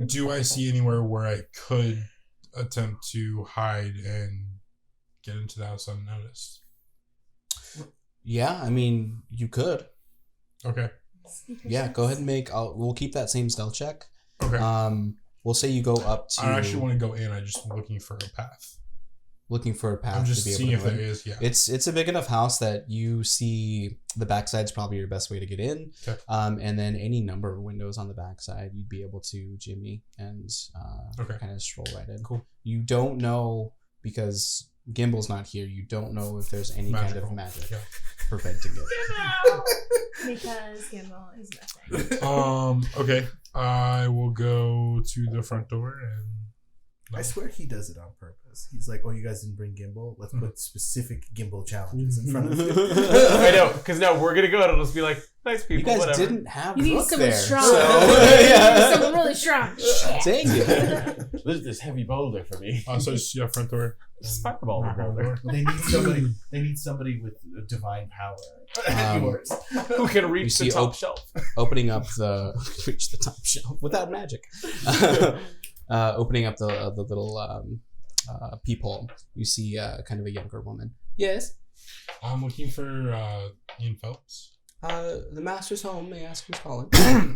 Do I see anywhere where I could attempt to hide and get into the house unnoticed? Yeah, I mean, you could. Okay. Yeah, go ahead and we'll keep that same stealth check. Okay. We'll say you go up to. I actually want to go in. I'm just looking for a path. Looking for a path. I'm just to be seeing able if to there is. Yeah. It's a big enough house that you see the backside's probably your best way to get in. Okay. And then any number of windows on the backside, you'd be able to jimmy and kind of stroll right in. Cool. You don't know, because Gimble's not here, you don't know if there's any kind of magic preventing it. Because Gimble is nothing. Okay. I will go to the front door and. I swear he does it on purpose. He's like, "Oh, you guys didn't bring Gimble? Let's put specific Gimble challenges in front of you." I know, because now we're gonna go and it'll just be like, nice people. You guys whatever. didn't have You need Rook someone there, strong. so You yeah. need someone really strong. Shit. Dang it. There's this heavy boulder for me. So just front door. Just fireball the boulder. They need somebody. They need somebody with divine power. Yours. Who can reach see the top shelf? Opening up reach the top shelf without magic. Opening up the little peephole, you see kind of a younger woman. Yes. I'm looking for Ian Phelps. The master's home. May I ask who's calling?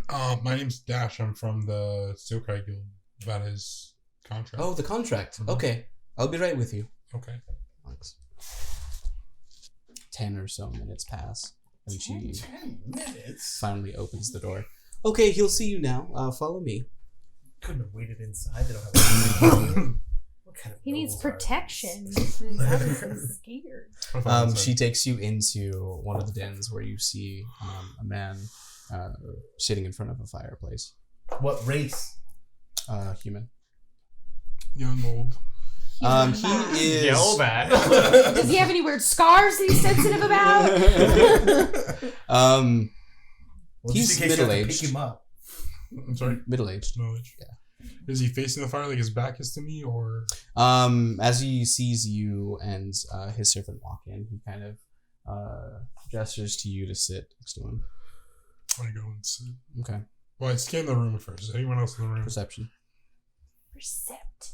My name's Dash. I'm from the Steel Cry Guild. About his contract. Oh, the contract. Mhm. Okay, I'll be right with you. Okay. Thanks. 10 or so minutes pass, and she 10 minutes. finally opens the door. Okay, he'll see you now. Follow me. Couldn't have waited inside. They don't have. What kind of He needs nobles are protection. these? I'm scared. She takes you into one of the dens where you see a man sitting in front of a fireplace. What race? Human. Young old. He is. Yell that. Does he have any weird scars that he's sensitive about? Well, He's just in case you have to middle-aged. Pick him up. I'm sorry. Middle-aged. Knowledge. Yeah. Is he facing the fire like his back is to me, or? As he sees you and his servant walk in, he kind of gestures to you to sit next to him. I go and sit. Okay. Well, I scan the room first. Is anyone else in the room? Perception. Percept.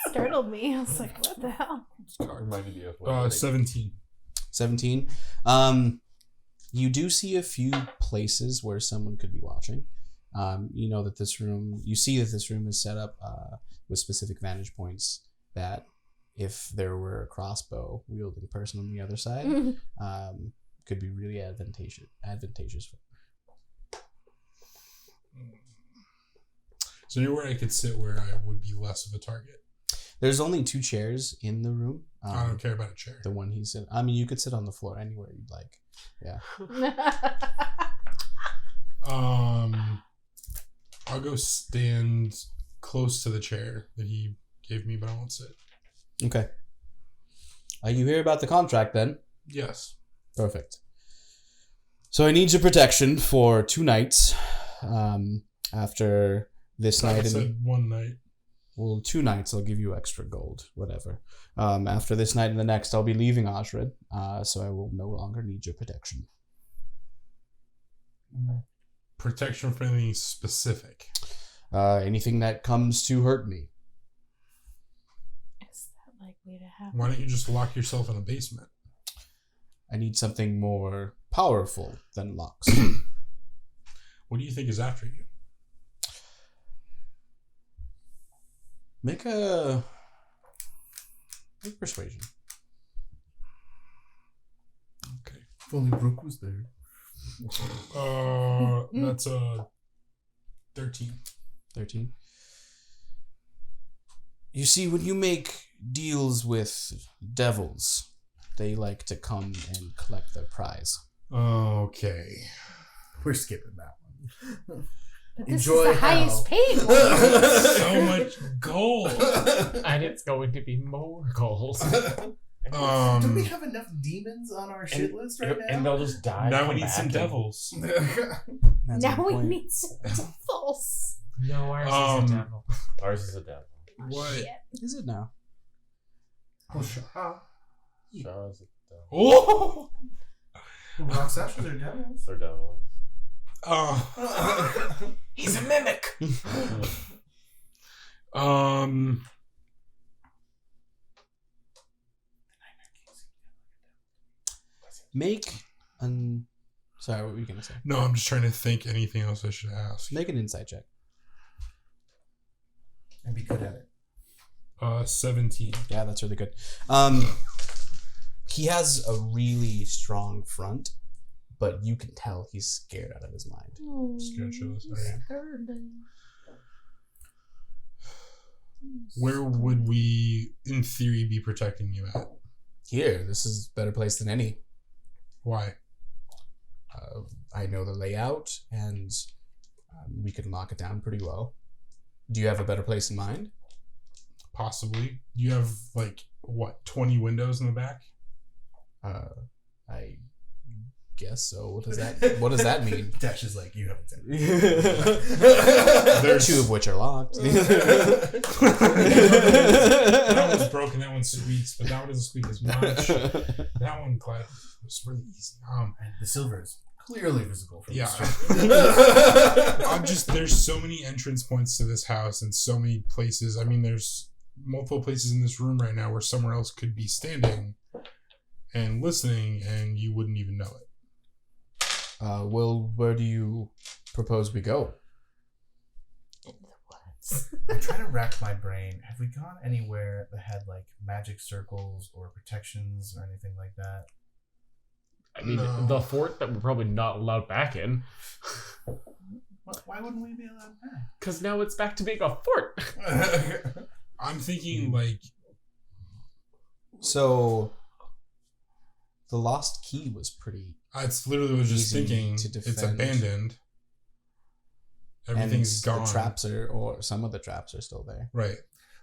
Startled me. I was like, what the hell? Reminded me of 17. 17. You do see a few places where someone could be watching. You know that this room is set up with specific vantage points that if there were a crossbow wielding person on the other side, could be really advantageous for. So anywhere I could sit where I would be less of a target. There's only 2 chairs in the room. I don't care about a chair. The one he's in. I mean, you could sit on the floor anywhere you'd like. Yeah. I'll go stand close to the chair that he gave me, but I won't sit. Okay. You hear about the contract then? Yes. Perfect. So I need your protection for 2 nights. After this I night said one night. Well, 2 nights, I'll give you extra gold, whatever. After this night and the next, I'll be leaving Ashred, so I will no longer need your protection. Protection for anything specific. Anything that comes to hurt me. Is that likely to happen? Why don't you just lock yourself in a basement? I need something more powerful than locks. What do you think is after you? Make a persuasion. Okay. If only Brooke was there. That's a 13. 13. You see, when you make deals with devils, they like to come and collect their prize. Okay. We're skipping that one. But this Enjoy is the highest hell. paid one. So much gold. And it's going to be more gold. Do we have enough demons on our shit list right now? And they'll just die. Now come we need some back and- devils. That's Now my we point. need some devils. No, ours is a devil. Ours is a devil. What? Shit. Is it now? Shaw's a devil. Oh! Rakshasa, they're devils. They're devils. He's a mimic. Make an. Sorry, what were you gonna say? No, I'm just trying to think anything else I should ask. Make an insight check. And be good at it. 17. Yeah, that's really good. He has a really strong front, but you can tell he's scared out of his mind. Scared shitless. he's Okay. scared. Where would we, in theory, be protecting you at? Here, this is a better place than any. Why? I know the layout, and we can lock it down pretty well. Do you have a better place in mind? Possibly. You have, 20 windows in the back? I guess so. What does that mean? Dash is like, you haven't said it. There's 2 of which are locked. That one's broken, that one squeaks, but that one doesn't squeak as much. That one was really easy. And the silver is clearly visible from Yeah. the street. There's so many entrance points to this house and so many places. I mean, there's multiple places in this room right now where somewhere else could be standing and listening and you wouldn't even know it. Well, where do you propose we go? I'm trying to rack my brain. Have we gone anywhere that had magic circles or protections or anything like that? I mean, No. the fort that we're probably not allowed back in. Why wouldn't we be allowed Because now it's back to being a fort. back? I'm thinking So, the lost key was pretty... it's literally what I was just Easy thinking. to It's defend. abandoned. Everything's and gone. The traps or some of the traps are still there. Right.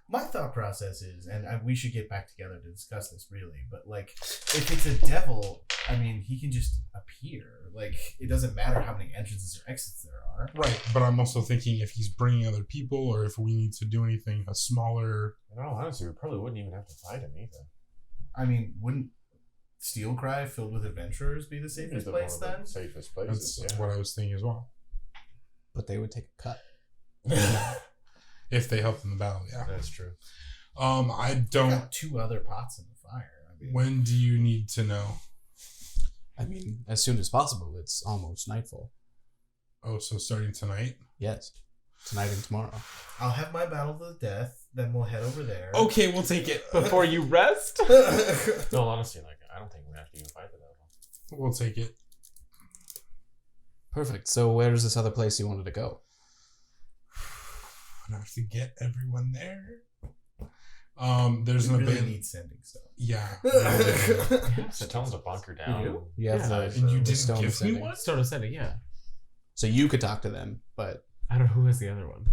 My thought process is, and we should get back together to discuss this really, but if it's a devil, I mean, he can just appear. It doesn't matter how many entrances or exits there are. Right. But I'm also thinking if he's bringing other people or if we need to do anything, a smaller... In all honesty, we probably wouldn't even have to fight him either. I mean, wouldn't Steel Cry filled with adventurers be the safest Either place one of then? the safest places. That's Yeah. what I was thinking as well. But they would take a cut. If they helped in the battle, yeah. That's true. I We've don't... got 2 other pots in the fire. I mean, When do you need to know? I mean, as soon as possible. It's almost nightfall. Oh, so starting tonight? Yes. Tonight and tomorrow. I'll have my battle to the death, then we'll head over there. Okay, we'll take it. Before you rest? No, honestly, I don't think we have to even fight the devil. We'll take it. Perfect. So where's this other place you wanted to go? I have to get everyone there. There's we an really abandoned... need sending stuff. Yeah. So tell him to bunker down. do? You have Yeah, the, And you the didn't stone give me ascending. one? Stone Ascending, yeah. So you could talk to them, but I don't know who has the other one.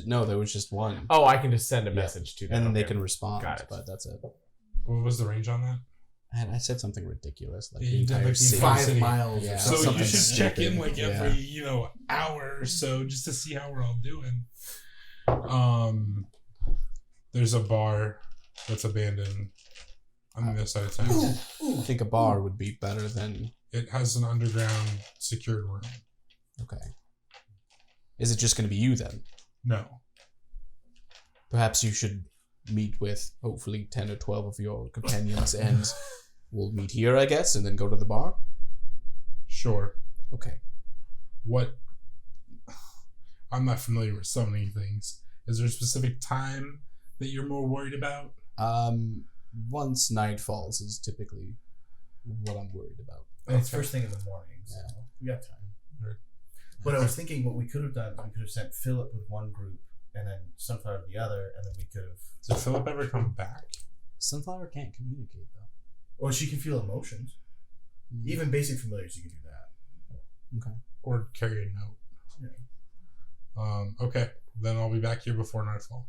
no, there was just one. Oh, I can just send a Yeah. message to them. And then they Okay. can respond, Got it. but that's it. What was the range on that? And I said something ridiculous, like Yeah, the you did, entire like, the city. entire 5 city. miles Yeah. or So something. you should stupid. check in Yeah. every, hour or so just to see how we're all doing. There's a bar that's abandoned on the other side of town. I think a bar would be better than... It has an underground secured room. Okay. Is it just going to be you then? No. Perhaps you should meet with hopefully 10 or 12 of your companions and we'll meet here, I guess, and then go to the bar? Sure. Okay. What? I'm not familiar with so many things. Is there a specific time that you're more worried about? Once night falls is typically what I'm worried about. And it's Okay. first thing in the morning, so Yeah. we got time. Right. But I was thinking what we could have done is we could have sent Philip with one group and then Sunflower with the other, and then we could have... Did Philip ever come back? Sunflower can't communicate, though. Or she can feel emotions. Even basic familiars, you can do that. Okay. Or carry a note? Yeah. Okay. Then I'll be back here before nightfall.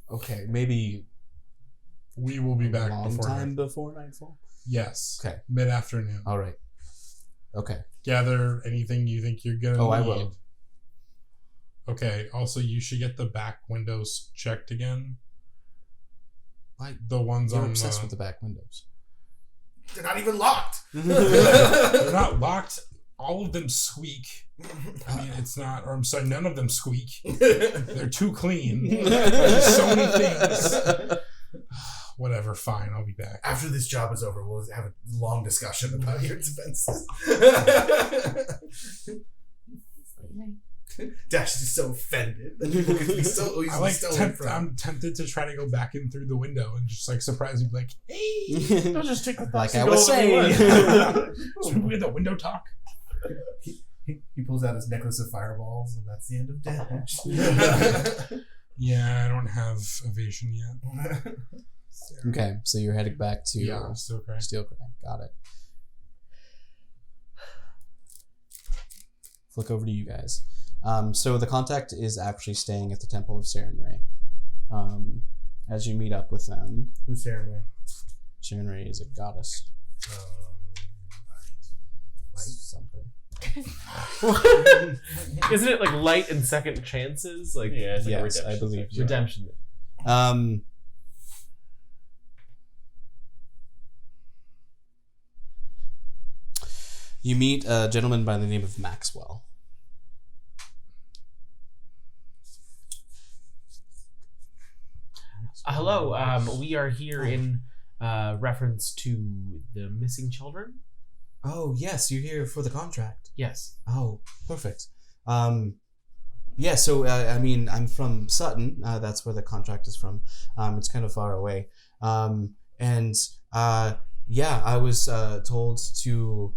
Okay, maybe We will be back a long before time nightfall. before nightfall? Yes. Okay. Mid-afternoon. All right. Okay. Gather anything you think you're gonna Oh, need. I will. Okay. Also, you should get the back windows checked again. Why? The ones You're on obsessed with the back windows. They're not even locked! They're not locked all of them squeak. I mean, it's not, or I'm sorry, none of them squeak. They're too clean. There's so many things. Whatever, fine, I'll be back. After this job is over, we'll have a long discussion about your expenses. Dash is so offended that people can be so easily stolen from. I'm tempted to try to go back in through the window and just like surprise you, like, hey, I'll just take the Like I was saying. Should we have the window talk? He pulls out his necklace of fireballs, and that's the end of Dash. Yeah, I don't have evasion yet. Okay, so you're heading back to Steel Cry. Steel Cry. Got it. Flick over to you guys. So the contact is actually staying at the Temple of Sarenrae. As you meet up with them. Who's Sarenrae? Sarenrae is a goddess. Light? Something. Isn't it like light and second chances? Like Yeah, it's like a Yes, I redemption believe section. you. redemption. You meet a gentleman by the name of Maxwell. Hello, we are here in reference to the missing children. Oh, yes, you're here for the contract. Yes. Oh, perfect. Yeah, so, I mean, I'm from Sutton. That's where the contract is from. It's kind of far away. Yeah, I was told to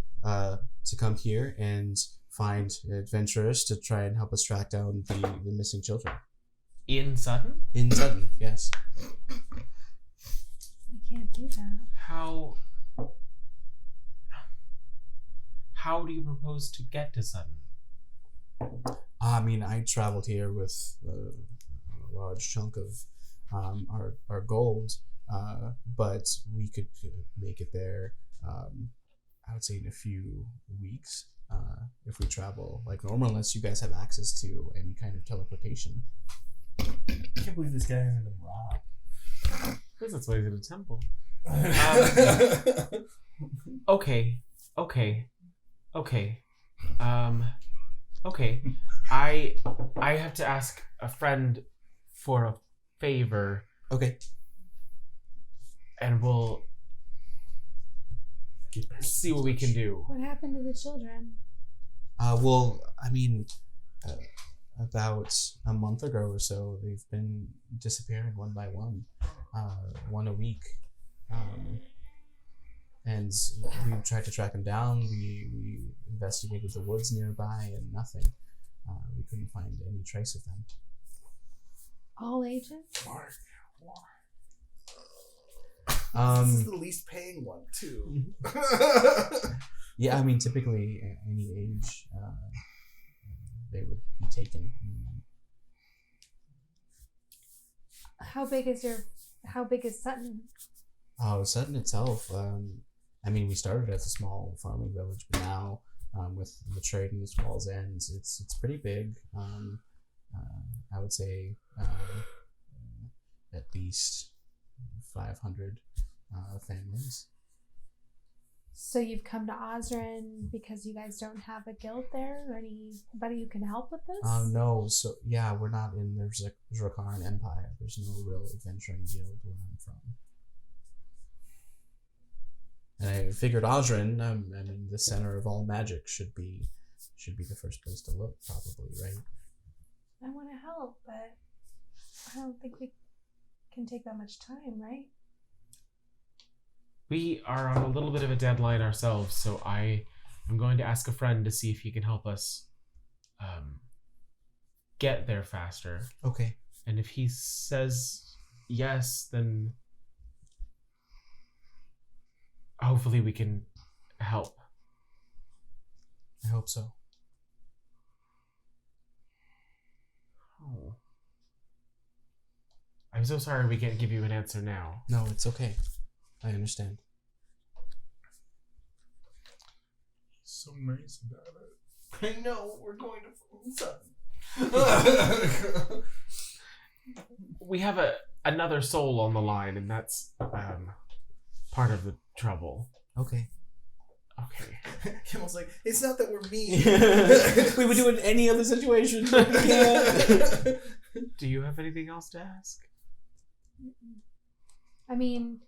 come here and find adventurers to try and help us track down the missing children. In Sutton? In Sutton, yes. I can't do that. How do you propose to get to Sutton? I mean, I traveled here with a large chunk of our gold, but we could make it there, I would say, in a few weeks, if we travel like normal, unless you guys have access to any kind of teleportation. I can't believe this guy hasn't been robbed. Because that's why he's in a temple. Okay. I have to ask a friend for a favor, Okay. and we'll see what we can do. What happened to the children? Well, I mean, about a month ago or so, they've been disappearing one by one, one a week. And we tried to track them down. We investigated the woods nearby, and nothing. We couldn't find any trace of them. All ages? This is the least paying one, too. Yeah, I mean, typically any age, they would be taken. How big is Sutton? Oh, Sutton itself. I mean, we started as a small farming village, but now with the trade in the Falls Ends, it's pretty big. I would say at least 500 families. So you've come to Osran because you guys don't have a guild there, or anybody who can help with this? No. So yeah, we're not in the Zrakaran Empire. There's no real adventuring guild where I'm from. And I figured Osran, I mean, the center of all magic should be the first place to look, probably, right? I want to help, but I don't think we can take that much time, right? We are on a little bit of a deadline ourselves, so I am going to ask a friend to see if he can help us get there faster. Okay. And if he says yes, then hopefully we can help. I hope so. Oh. I'm so sorry we can't give you an answer now. No, it's okay. I understand. So nice about it. I know, we're going to Sutton. We have another soul on the line, and that's part of the trouble. Okay. Okay. Gimble's like, it's not that we're mean. We would do it in any other situation, but we can't. Do you have anything else to ask? I mean,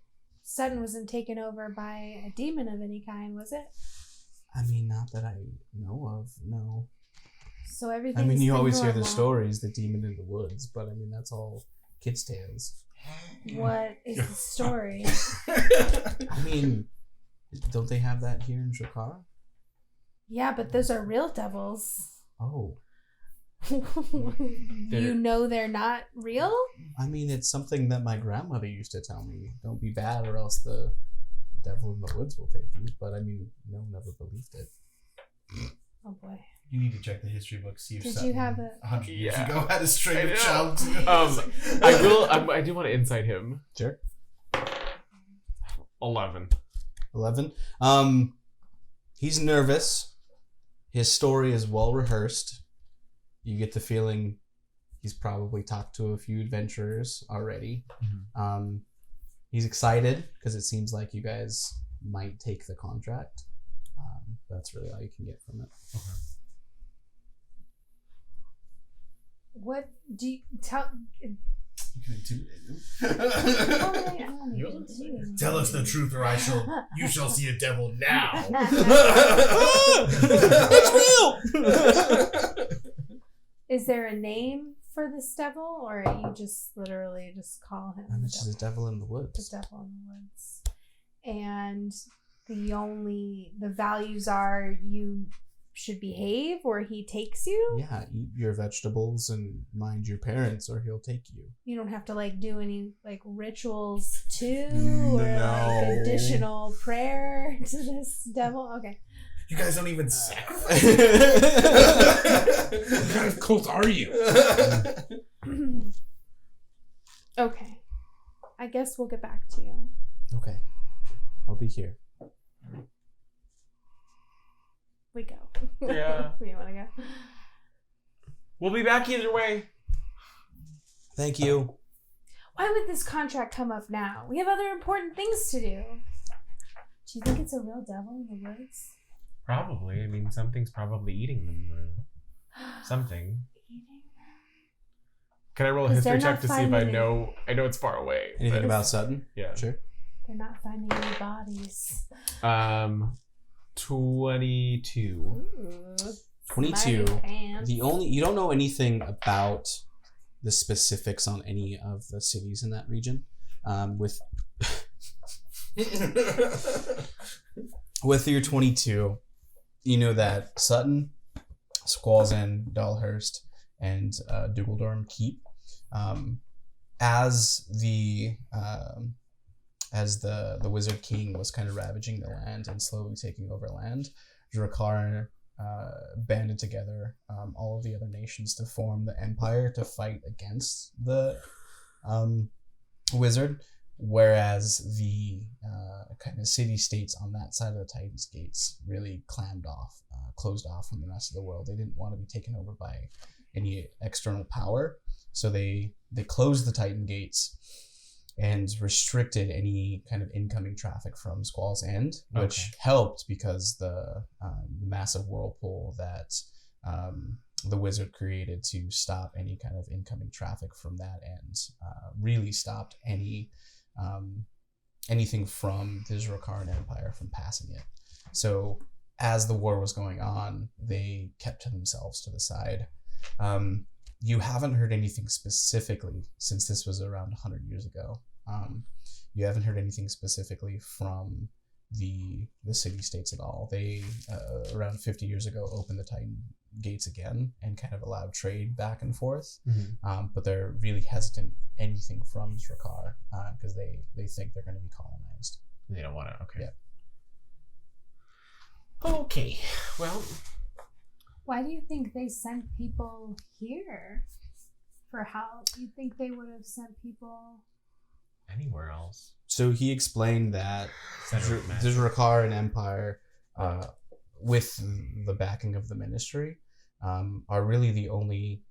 Sutton wasn't taken over by a demon of any kind, was it? I mean, not that I know of, no. So everything. I mean, you always hear the normal. stories, the demon in the woods, but I mean, that's all kids' tales. What is the story? I mean, don't they have that here in Drakar? Yeah, but those are real devils. Oh. You know they're not real? I mean, it's something that my grandmother used to tell me. Don't be bad or else the devil in the woods will take you. But I mean, no one ever believed it. Oh boy. You need to check the history book, see if Did Sutton you have a... 100 years Yeah. ago had a string I of know. child. I will. I do want to insight him. Sure. 11. 11. He's nervous. His story is well rehearsed. You get the feeling he's probably talked to a few adventurers already. He's excited because it seems like you guys might take the contract. That's really all you can get from it. What do you... Tell... Tell us the truth, or you shall see a devil now. It's real! Is there a name for this devil, or you just literally just call him I'm just a devil in the the woods. devil in the woods? And the values are you should behave or he takes you? Yeah, eat your vegetables and mind your parents or he'll take you. You don't have to like do any like rituals too, No. or like additional prayer to this devil. Okay. You guys don't even sacrifice. What kind of cult are you? Okay. I guess we'll get back to you. Okay. I'll be here. We go. Yeah. We want to go. We'll be back either way. Thank you. Why would this contract come up now? We have other important things to do. Do you think it's a real devil in the woods? Probably. I mean, something's probably eating them or something. Eating? Can I roll a 'Cause history they're check not to see if I finding know? I know it's far away. Anything but- about Sutton? Yeah. Sure. They're not finding any bodies. 22. Ooh. 22. Smarty pants. You don't know anything about the specifics on any of the cities in that region. With your 22, you know that Sutton, Squall's End, Dalhurst, and Dugaldorm keep. As the Wizard King was kind of ravaging the land and slowly taking over land, Drakar banded together all of the other nations to form the Empire to fight against the Wizard, whereas the kind of city-states on that side of the Titan's Gates really closed off from the rest of the world. They didn't want to be taken over by any external power, so they closed the Titan Gates and restricted any kind of incoming traffic from Squall's End, which helped because the massive whirlpool that the wizard created to stop any kind of incoming traffic from that end really stopped anything from the Drakar Empire from passing it. So as the war was going on, they kept to themselves to the side. You haven't heard anything specifically since this was around 100 years ago. You haven't heard anything specifically from the city-states at all. They, around 50 years ago, opened the Titan Gates again and kind of allowed trade back and forth. But they're really hesitant anything from Drakar because they think they're going to be colonized. They don't want to. Okay. Yeah. Okay. Well, Why do you think they sent people here for help? You think they would have sent people? anywhere else. So he explained that Center of the magic. Drakar Empire, with the backing of the Ministry, are really the only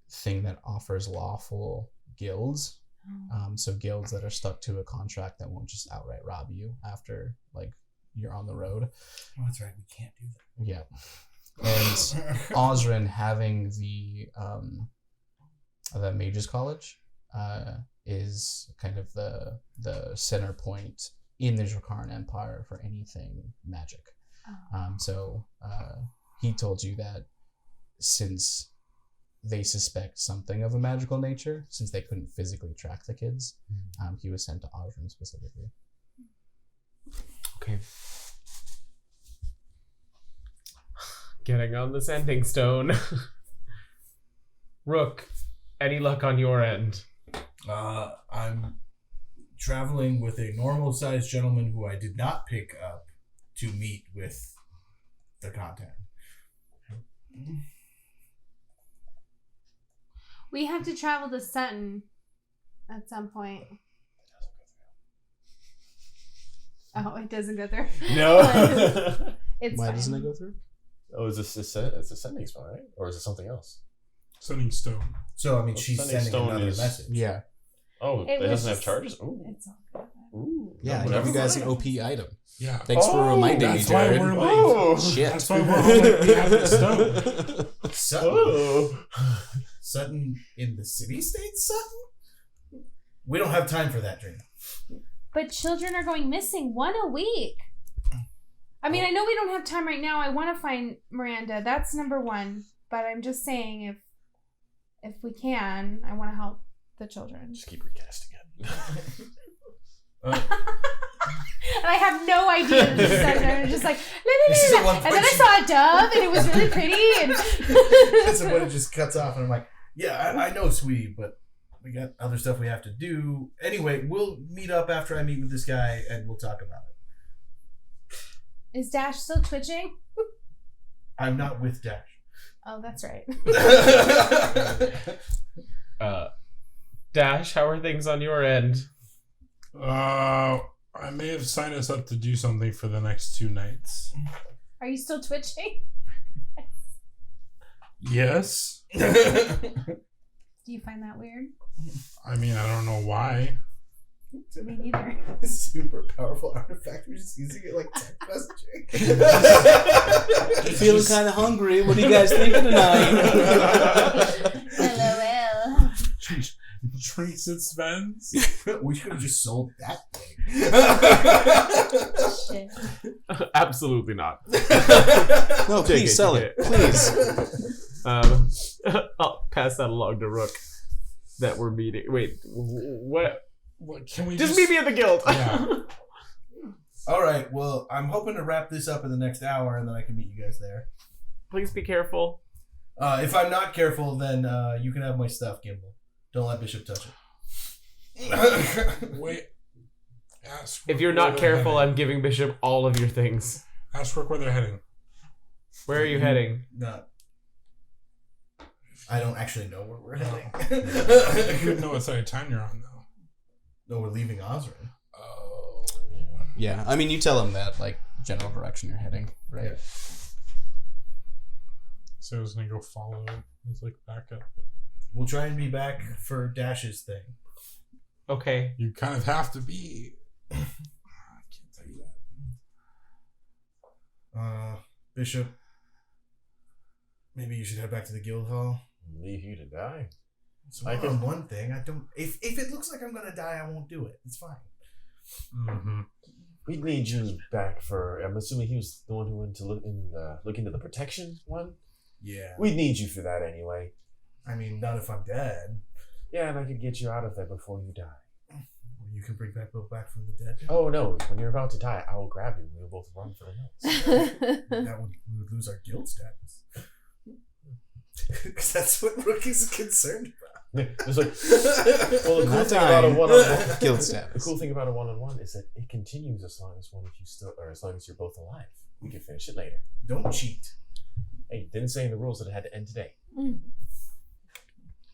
thing that offers lawful guilds. So guilds that are stuck to a contract that won't just outright rob you after like you're on the road. Oh, that's right. We can't do that. Yeah. And Osrin having the Mages College is kind of the center point in the Drakarn Empire for anything magic. So he told you that since they suspect something of a magical nature, since they couldn't physically track the kids, he was sent to Osrin specifically. Okay. Getting on the sending stone. Rook, any luck on your end? I'm traveling with a normal-sized gentleman who I did not pick up to meet with the contact. We have to travel to Sutton at some point. Oh, it doesn't go through. No. It's Why fine. doesn't it go through? Oh, is this it's a sending spell, right? Or is it something else? Sending stone. So, I mean, Well, she's sending sending stone another is- message. Yeah. Oh, It it was doesn't have just- charges? Ooh. It's all good. Ooh. Yeah, No, give you guys an never OP item. Yeah. Thanks for reminding me, That's why Jared. we're like, Oh. Shit. that's why we're all like, we have the stone. Sutton. Oh. Sutton in the city-state Sutton? We don't have time for that, Dream. But children are going missing, one a week. I mean, I know we don't have time right now. I want to find Miranda. That's number one. But I'm just saying, if we can, I want to help the children. Just keep recasting it. And I have no idea. I'm just like, la, la, This is la, the la. one And then I point saw a dove, and it was really pretty. And So when it just cuts off, and I'm like, yeah, I know, sweetie, but we got other stuff we have to do. Anyway, we'll meet up after I meet with this guy, and we'll talk about it. Is Dash still twitching? I'm not with Dash. Oh, that's right. Dash, how are things on your end? I may have signed us up to do something for the next 2 nights. Are you still twitching? Yes. Do you find that weird? I mean, I don't know why. Me neither. Super powerful artifact. We're just using it like text messaging. Feeling kind of hungry. What are you guys thinking tonight? LOL. Drinks and spends. We should have just sold that thing. Shit. Absolutely not. No, Take please it, sell take it. Please. I'll pass that along to Rook. That we're meeting. Wait, what? What can we Just meet me at the guild. Yeah. All right. Well, I'm hoping to wrap this up in the next hour, and then I can meet you guys there. Please be careful. If I'm not careful, then you can have my stuff, Gimble. Don't let Bishop touch it. Wait. Ask If you're where not they're careful, heading. I'm giving Bishop all of your things. Ask Rook where they're heading. Where are you heading? No. I don't actually know where we're heading. You would know what side of town you're on, though. No, we're leaving Osrin. Oh. Yeah, I mean, you tell him that, like, general direction you're heading, right? Yeah. So I was gonna go follow. It's like back up. We'll try and be back for Dash's thing. Okay. You kind of have to be. I can't tell you that. Bishop, maybe you should head back to the guild hall. Leave you to die. So I on can- one thing, I don't. If it looks like I'm gonna die, I won't do it. It's fine. Mm-hmm. We need you back for. I'm assuming he was the one who went to look into the protection one. Yeah. We need you for that anyway. I mean, not if I'm dead. Yeah, and I could get you out of there before you die. You can bring people back from the dead. Oh no! When you're about to die, I will grab you and we'll both run for the hills. We would lose our guild status. Because that's what Rookie's concerned about. It's like, well, the cool Not thing about a dying. one-on-one, Guild the status. cool thing about a one-on-one is that it continues as long as one of you still, or as long as you're both alive. We can finish it later. Don't cheat. Hey, didn't say in the rules that it had to end today.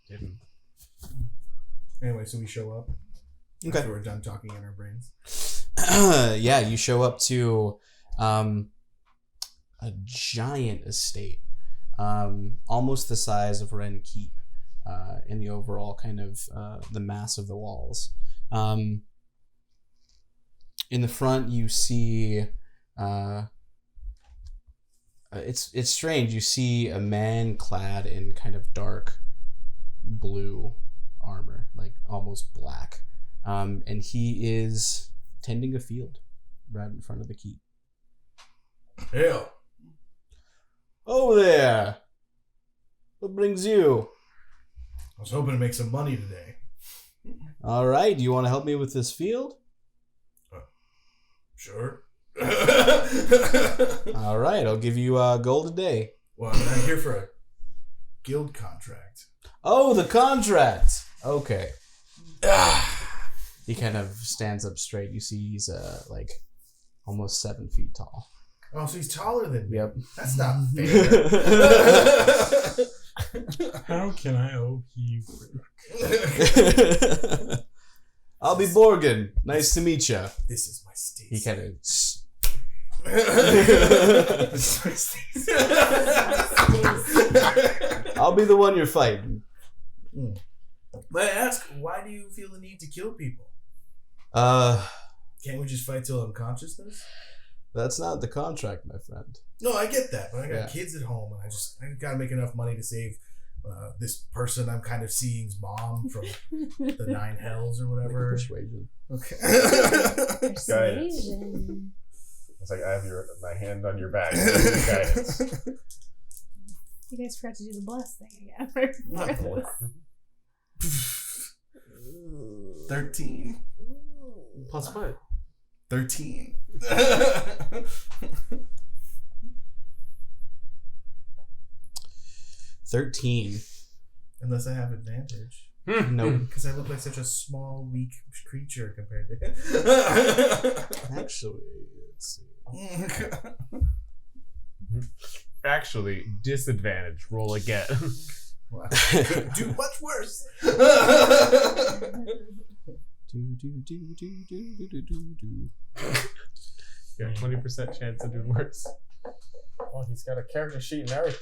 Didn't. Anyway, so we show up. Okay. After we're done talking in our brains. Yeah, you show up to a giant estate, almost the size of Wren Keep in the overall kind of the mass of the walls. In the front, you see It's strange. You see a man clad in kind of dark blue armor, like almost black, and he is tending a field right in front of the keep. Hell. Oh there! What brings you? I was hoping to make some money today. All right. Do you want to help me with this field? Sure. All right. I'll give you gold a day. Well, I'm here for a guild contract. Oh, the contract. Okay. He kind of stands up straight. You see he's like almost 7 feet tall. Oh, so he's taller than me. Yep. That's not fair. How can I OP you? I'll be Borgin. Nice to meet you. This is my state. He kind of. I'll be the one you're fighting. May I ask, why do you feel the need to kill people? Can't we just fight till unconsciousness? That's not the contract, my friend. No, I get that, but I got Yeah. kids at home, and I gotta make enough money to save this person I'm kind of seeing's mom from the 9 hells or whatever. Persuasion. Okay. Persuasion. It's like I have my hand on your back. Guidance. You guys forgot to do the bless thing again. Not the 13. Plus what? 13. 13. Unless I have advantage. No. Because I look like such a small, weak creature compared to him. Actually, let's see. Actually, disadvantage. Roll again. Well, I could do much worse. You have 20% chance of doing worse. Oh, he's got a character sheet and everything.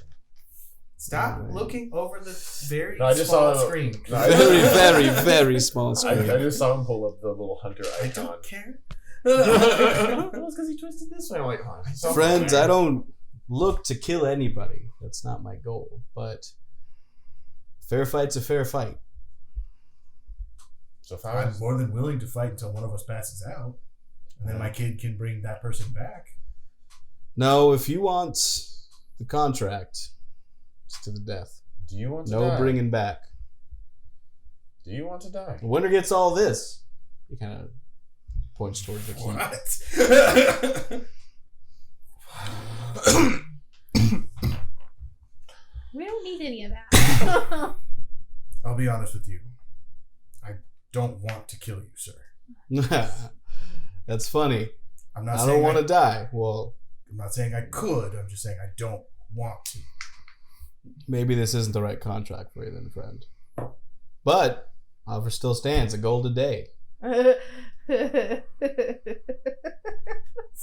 Stop looking over the very No, I just small saw- screen. No, I Very, just- very, very small I screen. just saw him pull up the little hunter I icon. don't care. Well, it's because he twisted this way. I'm like, oh, he's so Friends, fair. I don't look to kill anybody. That's not my goal. But fair fight's a fair fight. So if I I'm was, more than willing to fight until one of us passes out. And then my kid can bring that person back. No, if you want the contract, it's to the death. do you want to No die? bringing back. Do you want to die? The winner gets all this. He kind of points towards the key. What? We don't need any of that. I'll be honest with you. I don't want to kill you, sir. That's funny. I'm not I saying don't want to die. Well, I'm not saying I could. I'm just saying I don't want to. maybe this isn't the right contract for you then, friend. But offer still stands. A gold a day. Fine.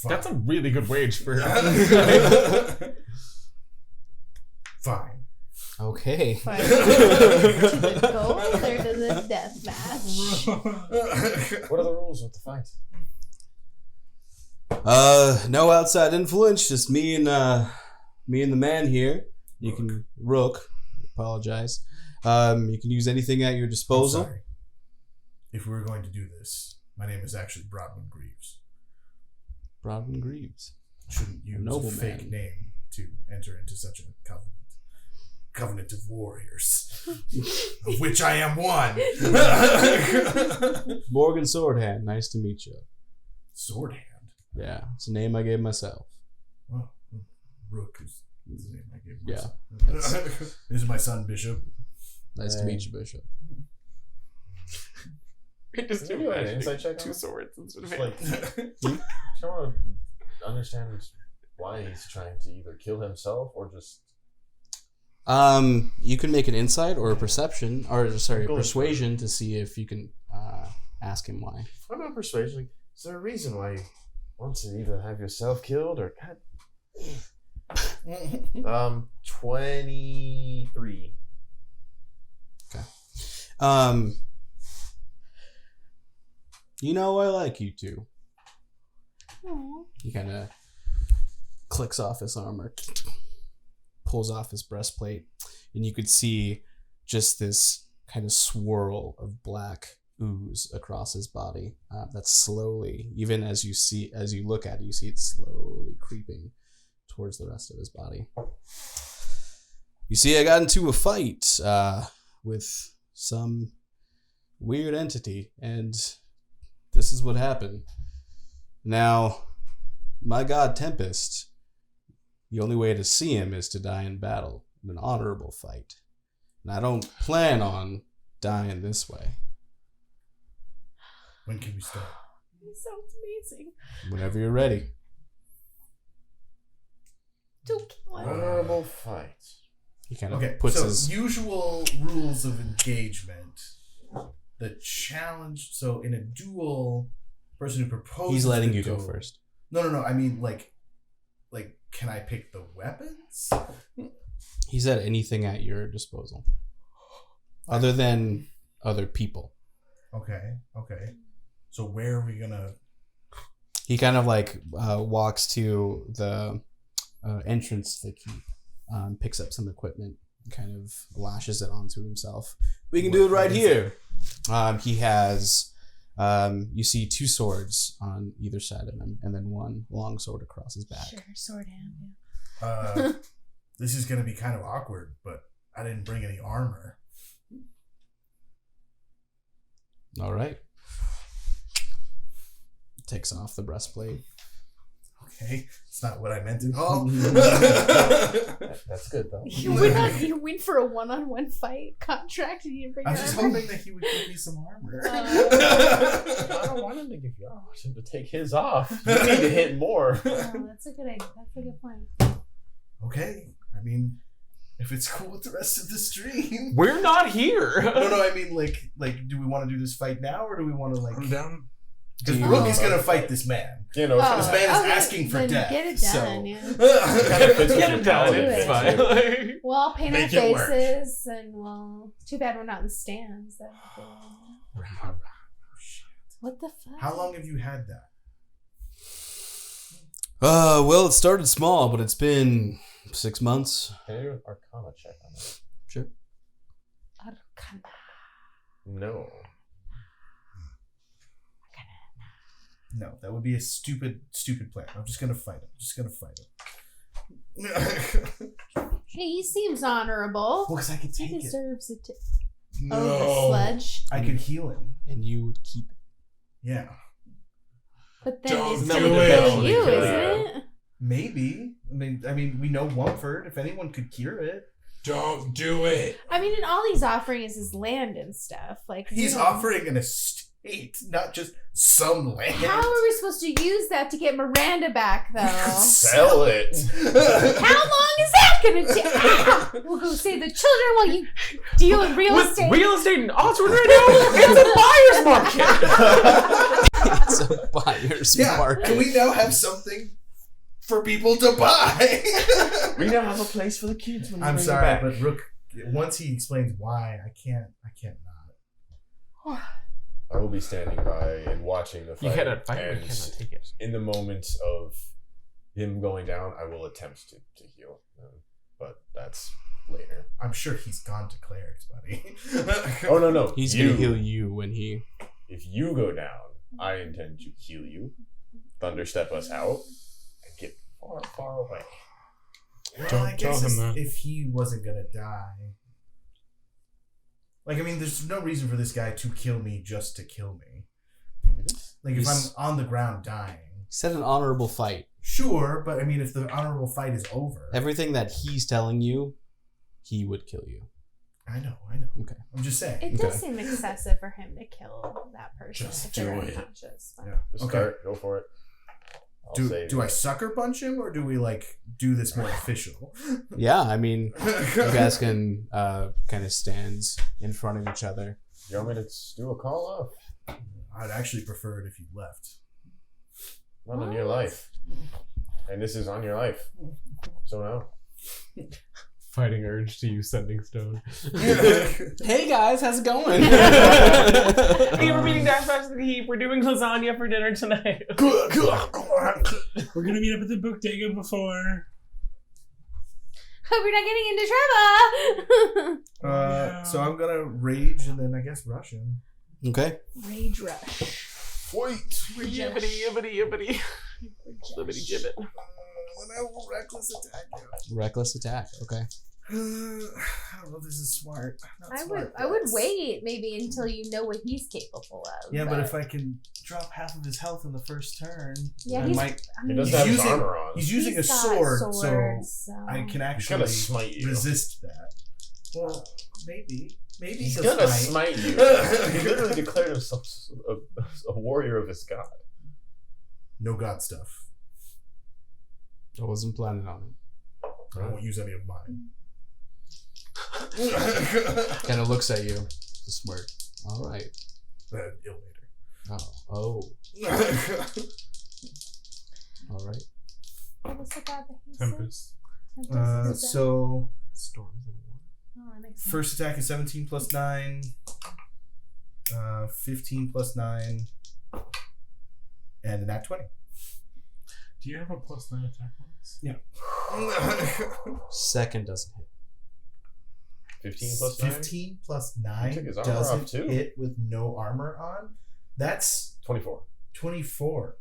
That's a really good wage for Fine. Okay. Fine. To the gold or to the death match? What are the rules of the fight? No outside influence. Just me and the man here. You can Rook. Apologize. You can use anything at your I'm disposal. sorry. If we were going to do this, my name is actually Brodwin Greaves. Brodwin Greaves. Shouldn't use a Nobleman. fake name to enter into such a covenant. Covenant of warriors, of which I am one. Morgan Swordhand. Nice to meet you. Sword hand. Yeah, it's a name I gave myself. Well, Rook is the name I gave Yeah. myself. This is my son, Bishop. Nice to meet you, Bishop. Just Can you do an insight check on two it? swords instead of Just hand. like, I want to understand why he's trying to either kill himself or just. You can make an insight or a perception, or sorry, Go persuasion to see if you can ask him why. What about persuasion? Like, is there a reason why you want to either have yourself killed or. 23. You know, I like you too. Aw. He kind of clicks off his armor, pulls off his breastplate, and you could see just this kind of swirl of black ooze across his body. That's slowly, even as you look at it, you see it slowly creeping towards the rest of his body. You see, I got into a fight with some weird entity, and this is what happened. Now, my god Tempest, the only way to see him is to die in battle, in an honorable fight. And I don't plan on dying this way. When can we start? It sounds amazing. Whenever you're ready. Don't kill him. Honorable fight. He kind of Okay, puts so his... usual rules of engagement. The challenge, so in a duel, person who proposes... He's letting the you go duel- first. No, I mean, like, can I pick the weapons? He said anything at your disposal. Other than other people. Okay. So where are we gonna... He kind of walks to the entrance to the keep, picks up some equipment, kind of lashes it onto himself. We can do it right here. He has, you see 2 swords on either side of him, and then 1 long sword across his back. Sure, sword hand. This is gonna be kind of awkward, but I didn't bring any armor. All right. Takes off the breastplate. Okay, it's not what I meant at all. That's good though. You went for a one-on-one fight contract and you didn't bring I your was just armor? hoping that he would give me some armor. I don't want him to give you. I want him to take his off. You need to hit more. Oh, that's a good idea. That's a good point. Okay, I mean, if it's cool with the rest of the stream. We're not here. No, I mean, like, do we want to do this fight now, or do we want to I'm down. Because Do you- Rook is gonna fight this man. You know, Oh. This man is Okay, asking for then death. get it done, so. yeah. kind of fits with Get your it done. paladin. It's Do it. fine. Well, I'll paint our Make it work. faces and too bad we're not in stands. What the fuck? How long have you had that? Well, it started small, but it's been 6 months. Can you do an Arcana check on that? Sure. Arcana. No. No, that would be a stupid plan. I'm just gonna fight him. Hey, he seems honorable. Well, because I could He take it. deserves it. No. Oh, the sledge. I could heal him. And you would keep it. Yeah. But then Don't it's do gonna it. be you, Yeah. isn't it? Maybe. I mean, we know Womford. If anyone could cure it, Don't do it. I mean, and all he's offering is his land and stuff. Like he's offering an estate, not just some land. How are we supposed to use that to get Miranda back, though? Sell it. How long is that gonna take? Ah! We'll go save the children while you deal in real With estate. real estate in Oxford right now, it's a buyer's market. It's a buyer's Yeah. market. Can we now have something for people to buy? We now have a place for the kids when you I'm bring sorry, them back. but Rook. Once he explains why, I can't not. I will be standing by and watching the fight. You cannot fight, and you cannot take it. in the moment of him going down, I will attempt to heal him, but that's later. I'm sure he's gone to clerics, buddy. Oh no! He's going to heal you when he... If you go down, I intend to heal you, thunderstep us out, and get far, far away. Well, Don't I tell guess him that. if he wasn't gonna die. Like, I mean, there's no reason for this guy to kill me just to kill me. Like, if I'm He's- on the ground dying. Said an honorable fight. Sure, but I mean, if the honorable fight is over. Everything that he's telling you, he would kill you. I know. Okay. I'm just saying. It does Okay. seem excessive for him to kill that person Just if they're do it. unconscious. But- Yeah. Just Okay. start, go for it. I'll save Do you. I sucker punch him, or do we, like, do this more official? Yeah, I mean, you guys can kind of stand in front of each other. You want me to do a call off? I'd actually prefer it if you left. Not on your life. And this is on your life. So no. fighting urge to use sending stone. Hey guys, how's it going? Hey, we're meeting Dash Back to the Heap. We're doing lasagna for dinner tonight. We're gonna meet up at the bodega before. Hope you're not getting into trouble. So I'm gonna rage and then I guess rush him. Okay. Rage rush. Wait. Yibbity. Libbity gibbet. Then I will reckless attack him. Reckless attack. Okay. I don't know if this is smart. Not I smart, would guys. wait maybe until you know what he's capable of. Yeah, but if I can drop half of his health in the first turn, Yeah, I he's. might. I He mean, doesn't have his using- armor on. He's using a got sword, swords, so I can He's gonna actually smite you. resist that. Well, maybe He's he'll gonna smite. smite you. He literally declared himself a warrior of his god. No god stuff. I wasn't planning on it. I won't use any of mine. Kind of looks at you. With a smirk. All right. Ill later. Oh. All right. What was the god that he Tempest. said? So Storms and war. Oh, that makes sense. first attack is 17 plus 9, 15 plus 9, and a nat 20. Do you have a +9 attack bonus? Yeah. Second doesn't hit. 15 plus 9? 15 plus He 9 took his armor off, doesn't too. hit with no armor on. That's 24. 24.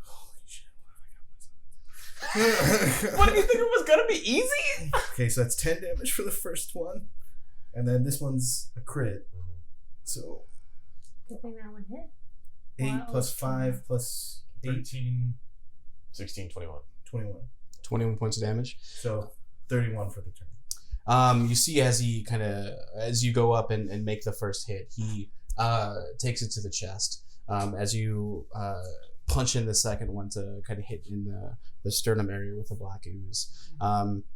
Holy shit, What did you think it was gonna be easy? Okay, so that's 10 damage for the first one. And then this one's a crit. So Good thing that one hit. 8 Wow. plus 5 plus 8, 13. 16, 21. 21. 21 points of damage. So 31 for the turn. You see as you go up and make the first hit, he takes it to the chest. As you punch in the second one to kind of hit in the sternum area with a black ooze,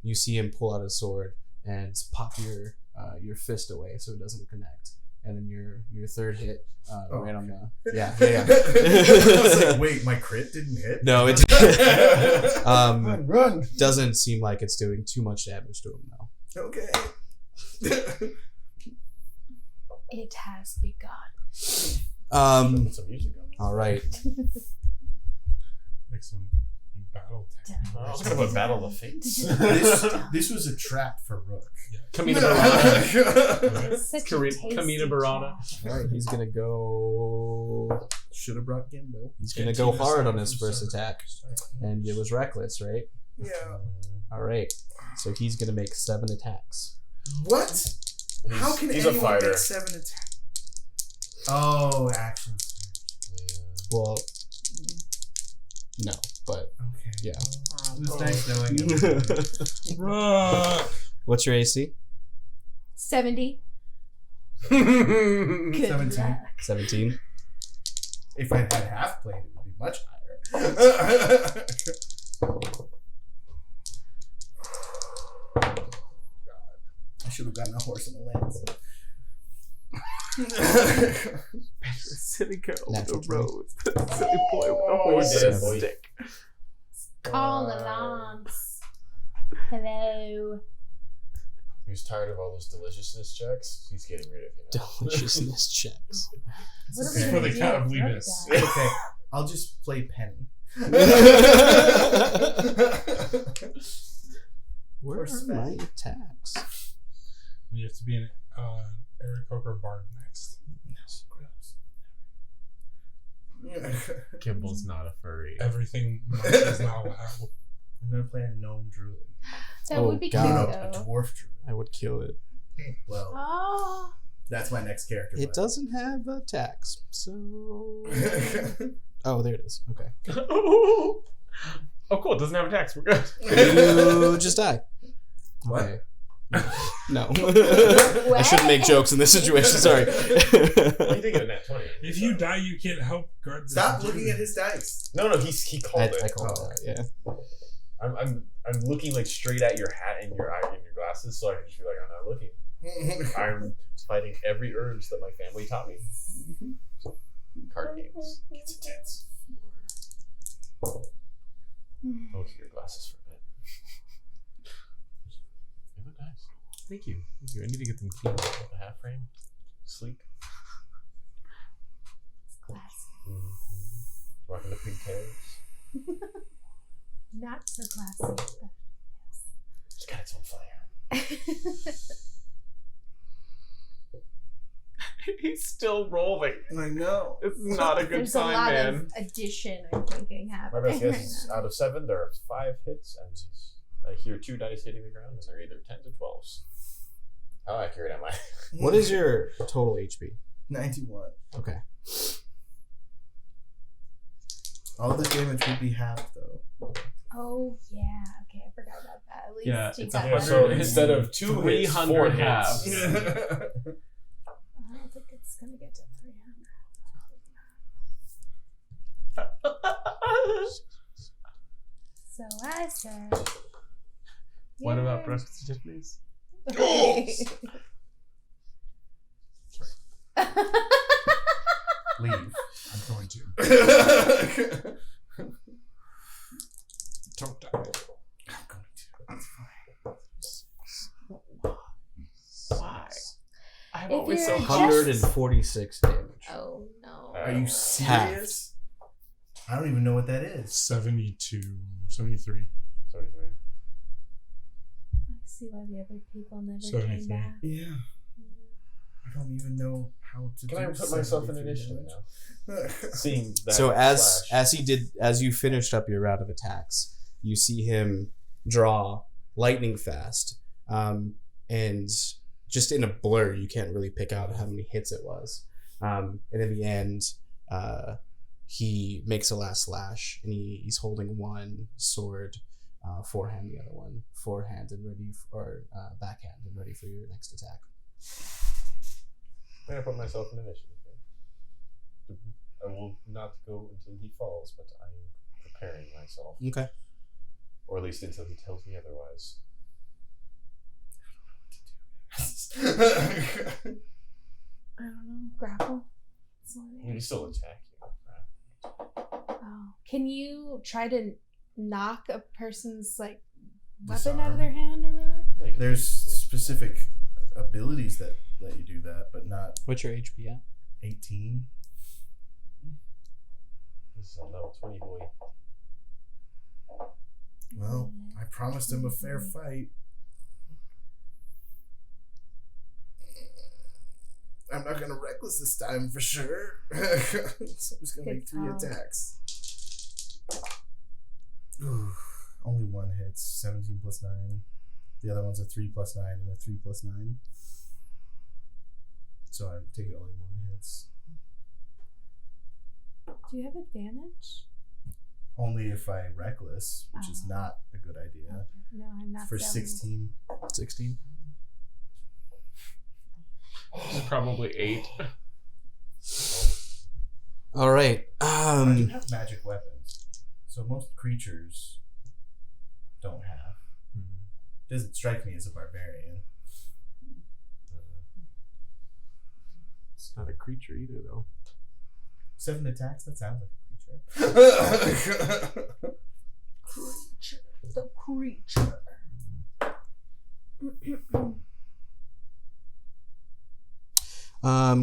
you see him pull out a sword and pop your fist away so it doesn't connect. And then your third hit right on the yeah. I was like, wait, my crit didn't hit? No, it Run! doesn't seem like it's doing too much damage to him though. Okay. It has begun. Put some music on. All right. Like some battle tech. I was gonna put Battle of the Fates. This was a trap for Rook. Kamina Barana. Such a Kamina Barana. All right. He's gonna go. Should have brought Gimble. He's gonna go hard on his first attack, and it was reckless, right? Yeah. All right. So he's gonna make 7 attacks. What? How can he's anyone a fighter. make 7 attacks? Oh, action. Well, no, but Okay. yeah. It was nice knowing him. What's your AC? 70. Good 17. luck. 17. If I had half played, it would be much higher. I should have gotten a horse and a lance. Silly girl Natural with a rose. Silly boy with a horse yeah, and a boy. stick. Call the lance. Hello. He was tired of all those deliciousness checks. He's getting rid of you. Deliciousness checks. What okay. For the do cat of with Rook Lebus. die? It's okay. I'll just play Penny. Where are my attacks? You have to be an Eric Coker Bard next. Gimble's not a furry. Everything is not allowed. I'm gonna play a gnome druid. That Oh, would be God. cute, No, a though. dwarf druid. I would kill it. Well, Oh. that's my next character. It doesn't have attacks, so. Oh, there it is. Okay. Oh, cool. It doesn't have attacks. We're good. You just die. What? Okay. No. I shouldn't make jokes in this situation. Sorry. What do you think of that 20? If you die, you can't help guard the Stop dude. looking at his dice. No, he called it. I called that. Yeah. I'm looking like straight at your hat and your eye and your glasses, so I can just be like, I'm not looking. I'm fighting every urge that my family taught me. Card games. It's intense. Oh, your glasses for a bit. You look nice. Thank you. I need to get them clean. The half frame, sleek. Classy. Rocking the pigtails. Not so classy, but It's got its own flair. yes. He's still rolling. I know. This is not a good There's sign, a lot man. of addition, I'm thinking, My happening best guess is out of 7, there are 5 hits, and I hear 2 dice hitting the ground. They're either 10s or 12s. How accurate am I? What is your total HP? 91. Okay. All the damage would be half, though. Oh, yeah. Okay, I forgot about that. At least Yeah, you it's got 100 so one. instead of 2 hits, 300 4 halves. hits. I don't think it's going to get to 300. So I said... What about yeah. breast please? Leave. I'm going to. Don't die. I'm going to. That's fine. Why? I'm If always so you're hungry. 146 damage. Oh, no. Are you serious? I don't even know what that is. 72, 73. 73. I see why the other people never 73. came back. Yeah. I don't even know how to Can do I put myself in 73 initiative damage. now? Seeing that So flash. as you finished up your round of attacks, you see him draw lightning fast, and just in a blur, you can't really pick out how many hits it was. And in the end, he makes a last slash, and he's holding one sword, forehand, the other one forehand, and ready or backhand, and ready for your next attack. I'm gonna put myself in initiative here. I will not go until he falls, but I am preparing myself. Okay. Or at least until he tells me otherwise. I don't know. Grapple? It's not there. You still attack you. Oh. Can you try to knock a person's like weapon Disarm. out of their hand or whatever? There's specific abilities that let you do that, but not What's your HP at? 18. This is a level 20 boy. Well, I promised him a fair fight. I'm not gonna reckless this time for sure. So I'm just gonna Good make 3 call. attacks. Ooh, only one hits. 17 plus 9. The other one's a 3 plus 9 and a 3 plus 9. So I take it only 1 hits. Do you have advantage? Only if I reckless, which is not a good idea. No, I'm not. For selling. 16. 16. Probably 8. All right. I do have magic weapons, so most creatures don't have. Doesn't strike me as a barbarian. It's not a creature either, though. 7 attacks? That sounds like a creature. The creature.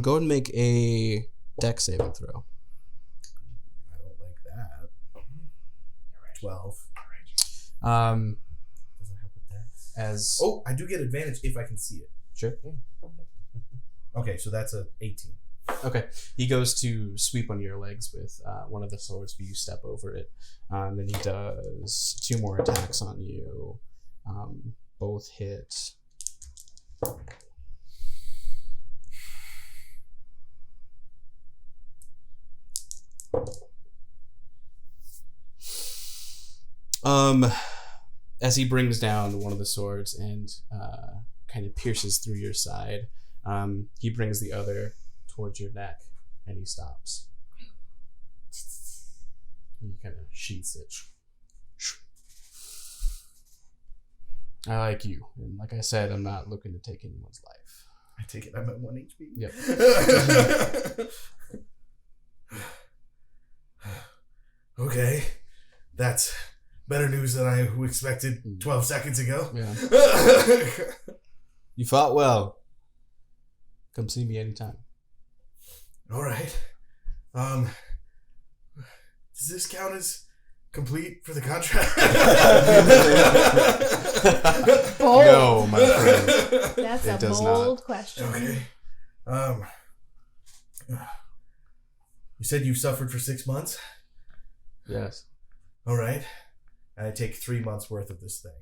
Go and make a dex saving throw. I don't like that. 12. Um, Doesn't help with dex. as Oh, I do get advantage if I can see it. sure. Okay, so that's a 18. Okay, he goes to sweep on your legs with one of the swords, but you step over it. Then he does 2 more attacks on you. Both hit. As he brings down one of the swords and kind of pierces through your side, he brings the other towards your neck and he stops. He kind of sheaths it. I like you, and like I said, I'm not looking to take anyone's life. I take it I'm at 1 HP. Yep. Okay. That's better news than I expected 12 seconds ago. Yeah. You fought well. Come see me anytime. All right. Does this count as complete for the contract? Bold. No, my friend. That's It a does bold question. Okay. You said you suffered for 6 months? Yes. All right. And I take 3 months worth of this thing.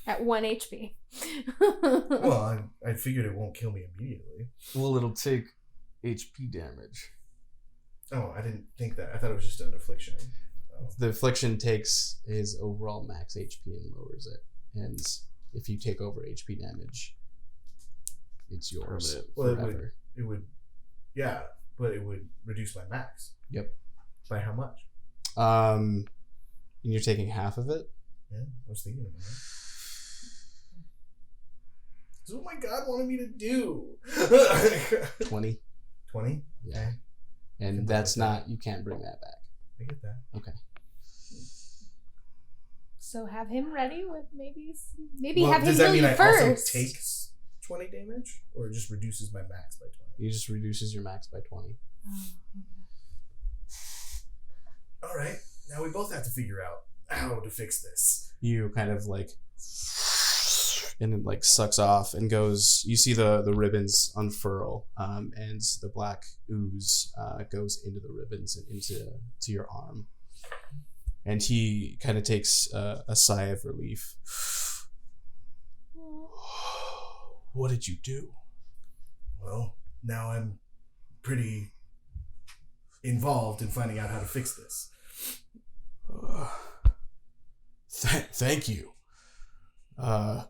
At 1 HP. Well, I figured it won't kill me immediately. Well, it'll take HP damage. Oh, I didn't think that. I thought it was just an affliction. Oh. The affliction takes his overall max HP and lowers it. And if you take over HP damage, it's yours Well, forever. it would, yeah, but it would reduce my max. Yep. By how much? And you're taking half of it? Yeah, I was thinking about it. This is what my God wanted me to do. 20. 20? Yeah. Okay. And that's not, you can't bring that back. I get that. Okay. So have him ready with maybe Well, have him does that heal mean you I first. also take 20 damage? Or it just reduces my max by 20? It just reduces your max by 20. All right. Now we both have to figure out how to fix this. You kind of like, and it like sucks off and goes, you see the ribbons unfurl, and the black ooze goes into the ribbons and into your arm. And he kind of takes a sigh of relief. What did you do? Well, now I'm pretty involved in finding out how to fix this. Thank you. I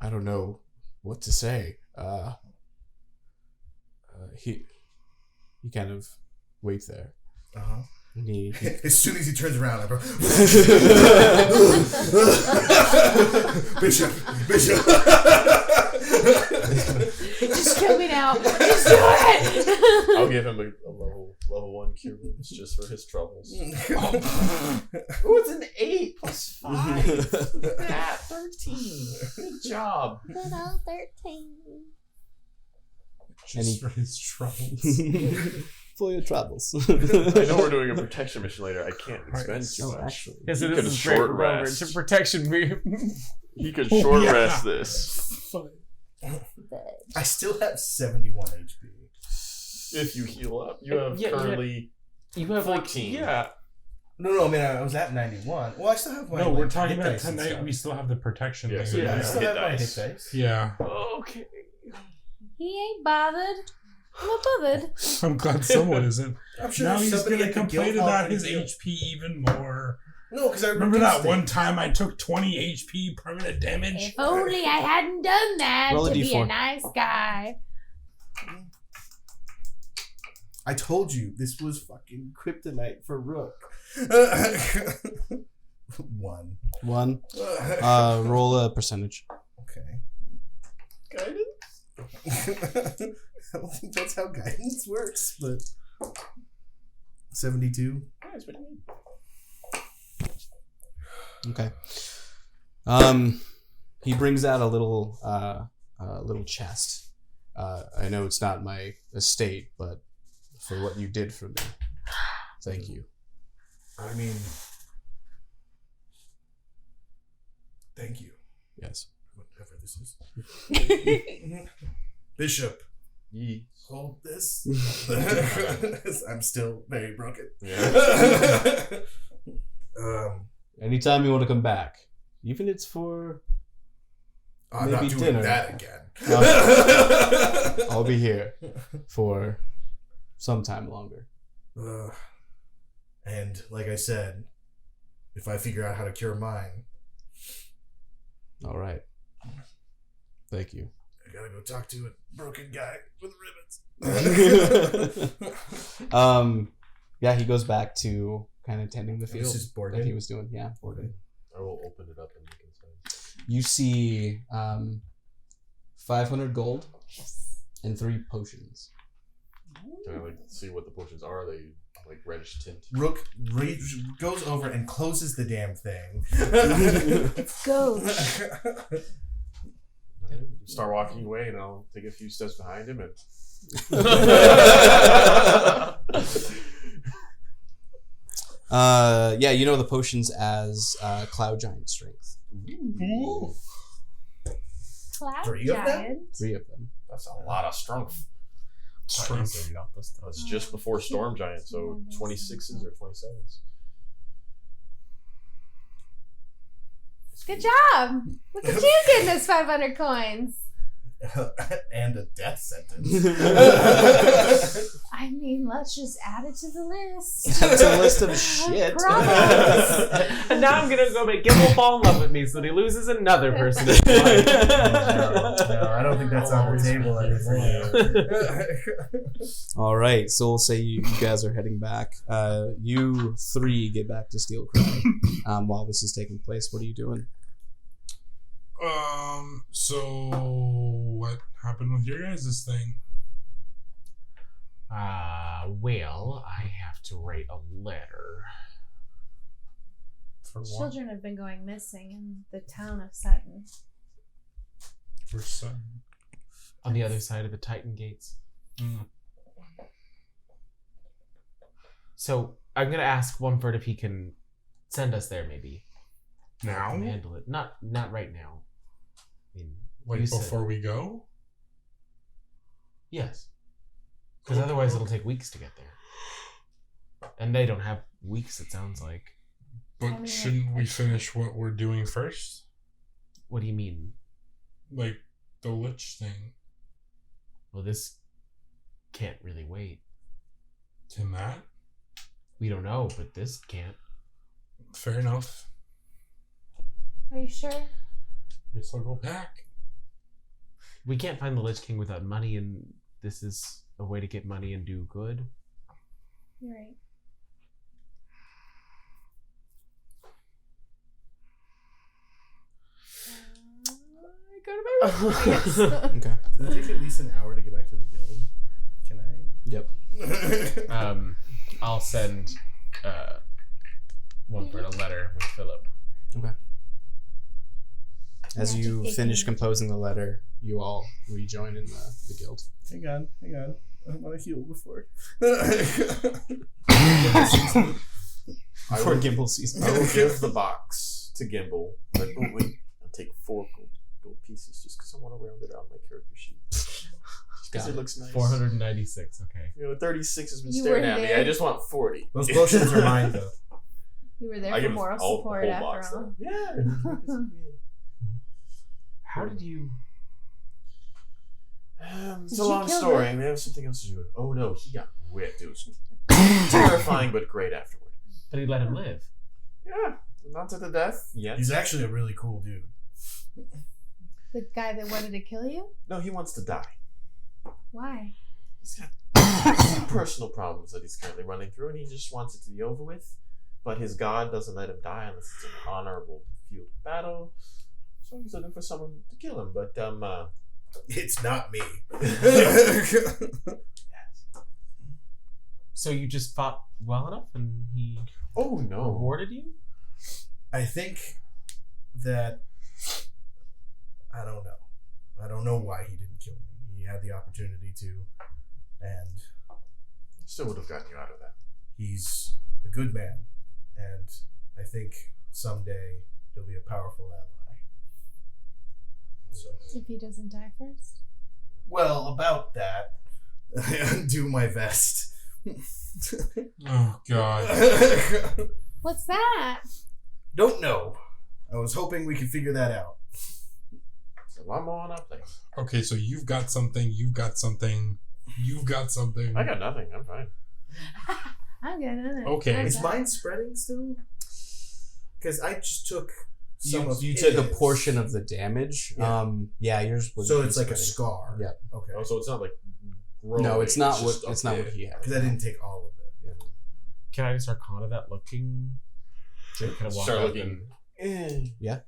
don't know what to say. He kind of waits there. Uh-huh. And he As soon as he turns around, I go, Bishop. Just kill me now. Just do it. I'll give him a level 1 cure wounds just for his troubles. Oh, it's an 8 plus 5. Look at that, 13. Good job. Good old 13. Just for his troubles. for your troubles. I know we're doing a protection mission later. I can't expend too Oh, much. actually. Yeah, so He this could is great short for Rover. rest. It's a protection move. He could Oh, short yeah. rest this. I still have 71 HP. If you heal up. You have Yeah, currently You have 14. yeah. No, I mean, I was at 91. Well, I still have my No, we're like, talking hit about dice and tonight. stuff. We still have the protection Yeah, thing. so Yeah, I yeah. still Hit have my hit dice. dice. Yeah. Okay. He ain't bothered. I'm not bothered. I'm glad someone isn't. I'm sure Now he's somebody going to at the complain guild hall about can his heal. HP even more. No, because I Remember reduced that it. one time I took 20 HP permanent damage? If only I hadn't done that Roll a to be a D4. nice guy. I told you this was fucking kryptonite for Rook. 1. 1. Roll a percentage. Okay. Guidance? I don't think that's how guidance works, but 72. Yeah, it's pretty good. Okay. He brings out a little chest. I know it's not my estate, but for what you did for me, thank you. I mean, thank you. Yes. Whatever this is. Bishop, Yee. hold this. I'm still very broken. Yeah. Anytime you want to come back, even if it's for, I'm Maybe not doing dinner. that again. I'll be here for some time longer. And like I said, if I figure out how to cure mine, All right. Thank you. I gotta go talk to a broken guy with ribbons. Yeah, he goes back to kind of tending the This field is board that he game? was doing. Yeah, board game. I will open it up and look inside. You see 500 gold and 3 potions. Can I like see what the potions are? Are they like reddish tint. Rook goes over and closes the damn thing. Go. Start walking away, and I'll take a few steps behind him and. Yeah, you know the potions as Cloud Giant Strength. Ooh. Cloud 3 of them? giant. 3 of them. That's a lot of strength. Strength. That's just before Storm Giant, so 26s or 27s. Good job. Look at you getting those 500 coins. And a death sentence. I mean, let's just add it to the list. It's a list of shit. Promise. And now I'm gonna go make Gimble fall in love with me so that he loses another person in his life. No, I don't think that's on the table anymore. All right, so we'll say you guys are heading back. You 3 get back to Steel Cry while this is taking place. What are you doing? So what happened with your guys' thing? Well, I have to write a letter. For what? Children have been going missing in the town of Sutton. For son. On the other side of the Titan gates. Mm. So I'm gonna ask Womford if he can send us there, maybe. Now? Can handle it. Not right now. I mean, Like you said- before we go? Yes. Because otherwise it'll take weeks to get there. And they don't have weeks, it sounds like. But I mean, shouldn't we finish what we're doing first? What do you mean? Like the Lich thing. Well, this can't really wait. Can that? We don't know, but this can't. Fair enough. Are you sure? Guess I'll go back. We can't find the Lich King without money, and this is a way to get money and do good. You're right. I go to my room. Yes. Okay. Does it take at least an hour to get back to the guild? Can I? Yep. I'll send Womford a letter with Philip. Okay. As Magic you taking. finish composing the letter, you all rejoin in the guild. Hang on. I want to heal before. Before Gimble season. I will give the box to Gimble. But oh wait, I'll take 4 gold pieces just because I want to round it out on my character sheet. Because it looks nice. 496, okay. 36 has been You staring were at me. there. I just want 40. Those potions are mine, though. You were there I for give moral all- the support whole after box, all. though. Yeah. How did you... It's Did a you long kill story. him? We have something else to do. Oh no, he got whipped. It was terrifying, but great afterward. But he let him live. Yeah, not to the death yet. He's actually a really cool dude. The guy that wanted to kill you? No, he wants to die. Why? He's got some personal problems that he's currently running through, and he just wants it to be over with. But his god doesn't let him die unless it's an honorable field of battle. So he's looking for someone to kill him. But It's not me. So you just fought well enough and he oh no, rewarded you? I think that I don't know. I don't know why he didn't kill me. He had the opportunity to, and still would have gotten you out of that. he's a good man, and I think someday he'll be a powerful ally. So, If he doesn't die first? well, about that, I do my best. Oh God. What's that? Don't know. I was hoping we could figure that out. There's a lot more on our plate. Okay, so you've got something. You've got something. You've got something. I got nothing. I'm fine. I'm good. Okay. Is mine spreading still? Because I just took some of You his. took a portion of the damage. Yeah. Yeah, yours was. So it's like a spreading. scar. Yeah. Okay. Oh, so it's not like growing. No, it's not what just it's up not there. what he had. Because I didn't take all of it. Can I just arcana that looking? Kind of walk Start up looking. and... Yeah.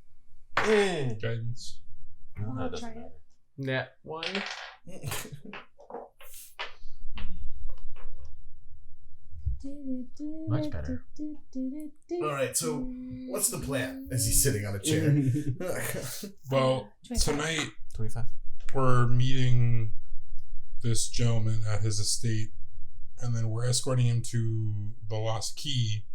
Guidance. No, I'll that doesn't try it. matter. Net 1. Much better. All right, so what's the plan? As he's sitting on a chair. Well, 25. tonight 25. we're meeting this gentleman at his estate, and then we're escorting him to the Lost Key,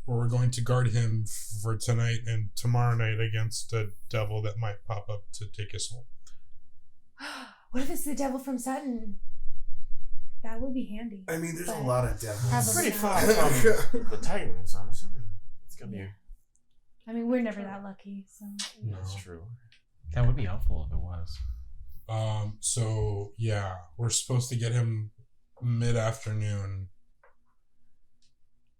where we're going to guard him for tonight and tomorrow night against a devil that might pop up to take his soul. What if it's the devil from Sutton? That would be handy. I mean, there's a But lot of devils. probably Pretty not. far from the Titans, I'm assuming. It's gonna be. I mean, we're never that lucky, so. That's true. That would be helpful if it was. So yeah, we're supposed to get him mid-afternoon,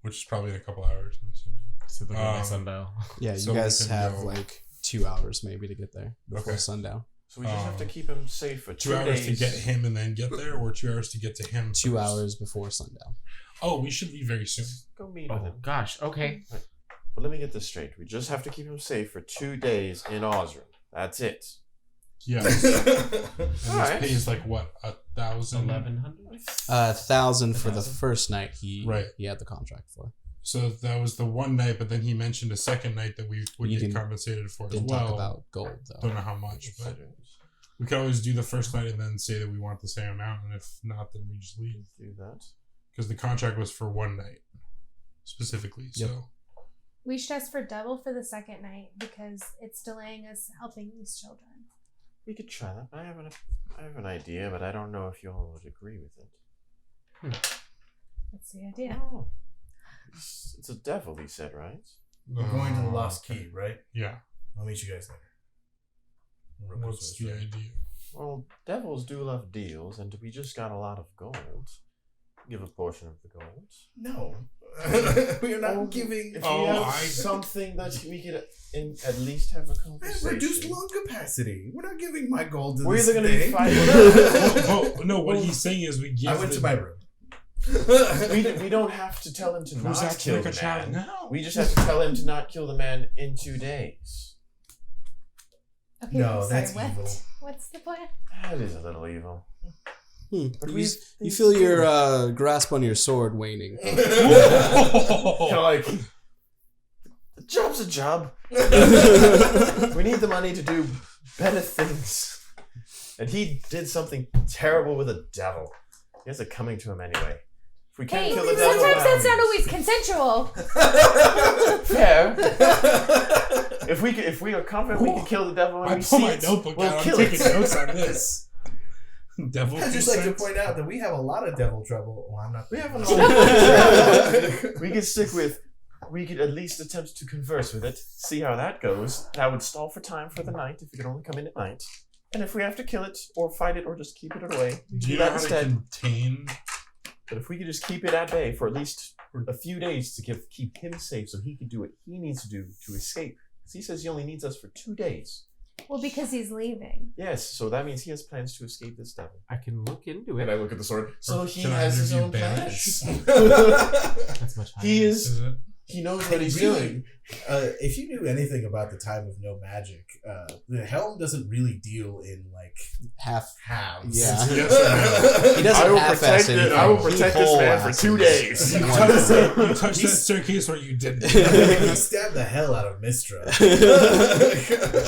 which is probably in a couple hours, I'm assuming. So look at my sundial. Yeah, So you we guys can have go- like 2 hours maybe to get there before Okay. sundown. So we just have to keep him safe for 2 2 hours days. to get him and then get there, or 2 hours to get to him? 2 first? hours before sundown. Oh, we should leave very soon. Go meet with Oh him. gosh. Okay. But let me get this straight. We just have to keep him safe for 2 days in Osram. That's it. Yeah. And his Alright. pay is like what, 1,000? 1100. 1,000 for the 1,000? first night he Right. had the contract for. So that was the one night, but then he mentioned a second night that we would You get didn't- compensated for as Didn't well. talk about gold though. Don't know how much, but we could always do the first night and then say that we want the same amount, and if not, then we just leave. Do that. Because the contract was for one night, specifically. Yep. So We should ask for double for the second night because it's delaying us helping these children. We could try that. I have an idea, but I don't know if you all would agree with it. That's the idea. Oh. It's a devil, he said, right? We're going to the Lost Key, right? Yeah. I'll meet you guys there. What's the idea? Well, devils do love deals, and we just got a lot of gold. Give a portion of the gold. No. We are not Oh, giving. If Oh, we have I- something that we could at least have a conversation. Reduced lung capacity. We're not giving my gold to We're this either going to be thing. fighting. No, what he's saying is we give I went to my room. we don't have to tell him to Who's not acting kill like the a child man. now? We just have to tell him to not kill the man in 2 days. Okay, No, I'm sorry, that's what? evil. What's the plan? That is a little evil. But You, we've- you feel your grasp on your sword waning. You know, like, the job's a job. We need the money to do better things. And he did something terrible with a devil. You guys are coming to him anyway. If we can't Hey, kill the devil, sometimes that's now- not always consensual. fair. If we are confident we can kill the devil when I we pull see my it, notebook we'll out. I'm kill taking it. notes on this. Devil I'd just like to consent. point out that we have a lot of devil trouble. Well, I'm not. We have a lot. We could stick with. We could at least attempt to converse with it, see how that goes. That would stall for time for the night if we could only come in at night. And if we have to kill it or fight it or just keep it away, we Do can you do know that how to instead. contain? But if we could just keep it at bay for at least a few days to keep him safe, so he can do what he needs to do to escape. Because he says he only needs us for 2 days. Well, because he's leaving. Yes, so that means he has plans to escape this devil. I can look into And I it. look at the sword. So he Can I has his interview own Banish? plans. That's much higher. He is. Is it? He knows what he's Really? doing. If you knew anything about the time of no magic, the helm doesn't really deal in like Half. halves. Yeah. Yes or no? He doesn't I will half-ass protect it. anything. I will He protect this man for whole-asses 2 days. You one. touched that staircase or you didn't. He stabbed the hell out of Mistra.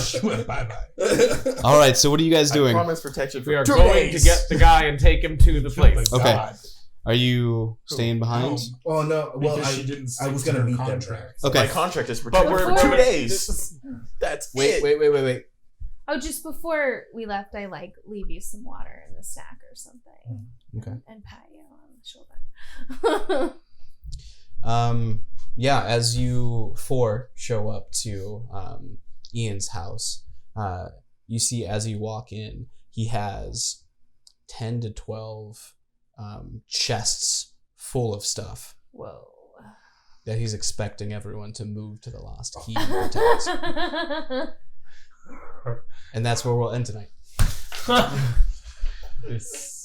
She went bye-bye. All right, so what are you guys I doing? promise protection for We are 2 going days. to get the guy and take him to the place. Okay. God. Are you staying behind? Oh no! Well, Because she I didn't I was stick to gonna her meet them contract. there. Okay. My contract is But protected we're for 2 Before- days. That's it. Wait. Oh, just before we left, I leave you some water and a snack or something. Okay. And pat you on the shoulder. Yeah, as you four show up to Ian's house, you see as you walk in, he has 10 to 12 chests full of stuff Whoa. that he's expecting everyone to move to the Lost Key and protect. And that's where we'll end tonight.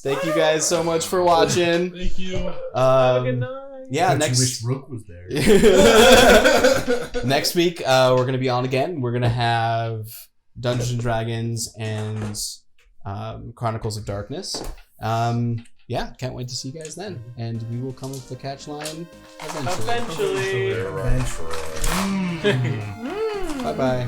Thank you guys so much for watching. Thank you. Good night. Yeah, Don't you next wish Rook was there. next week we're gonna be on again. We're gonna have Dungeons and Dragons and Chronicles of Darkness. yeah, can't wait to see you guys then. And we will come up with the catch line eventually. Eventually. Bye-bye.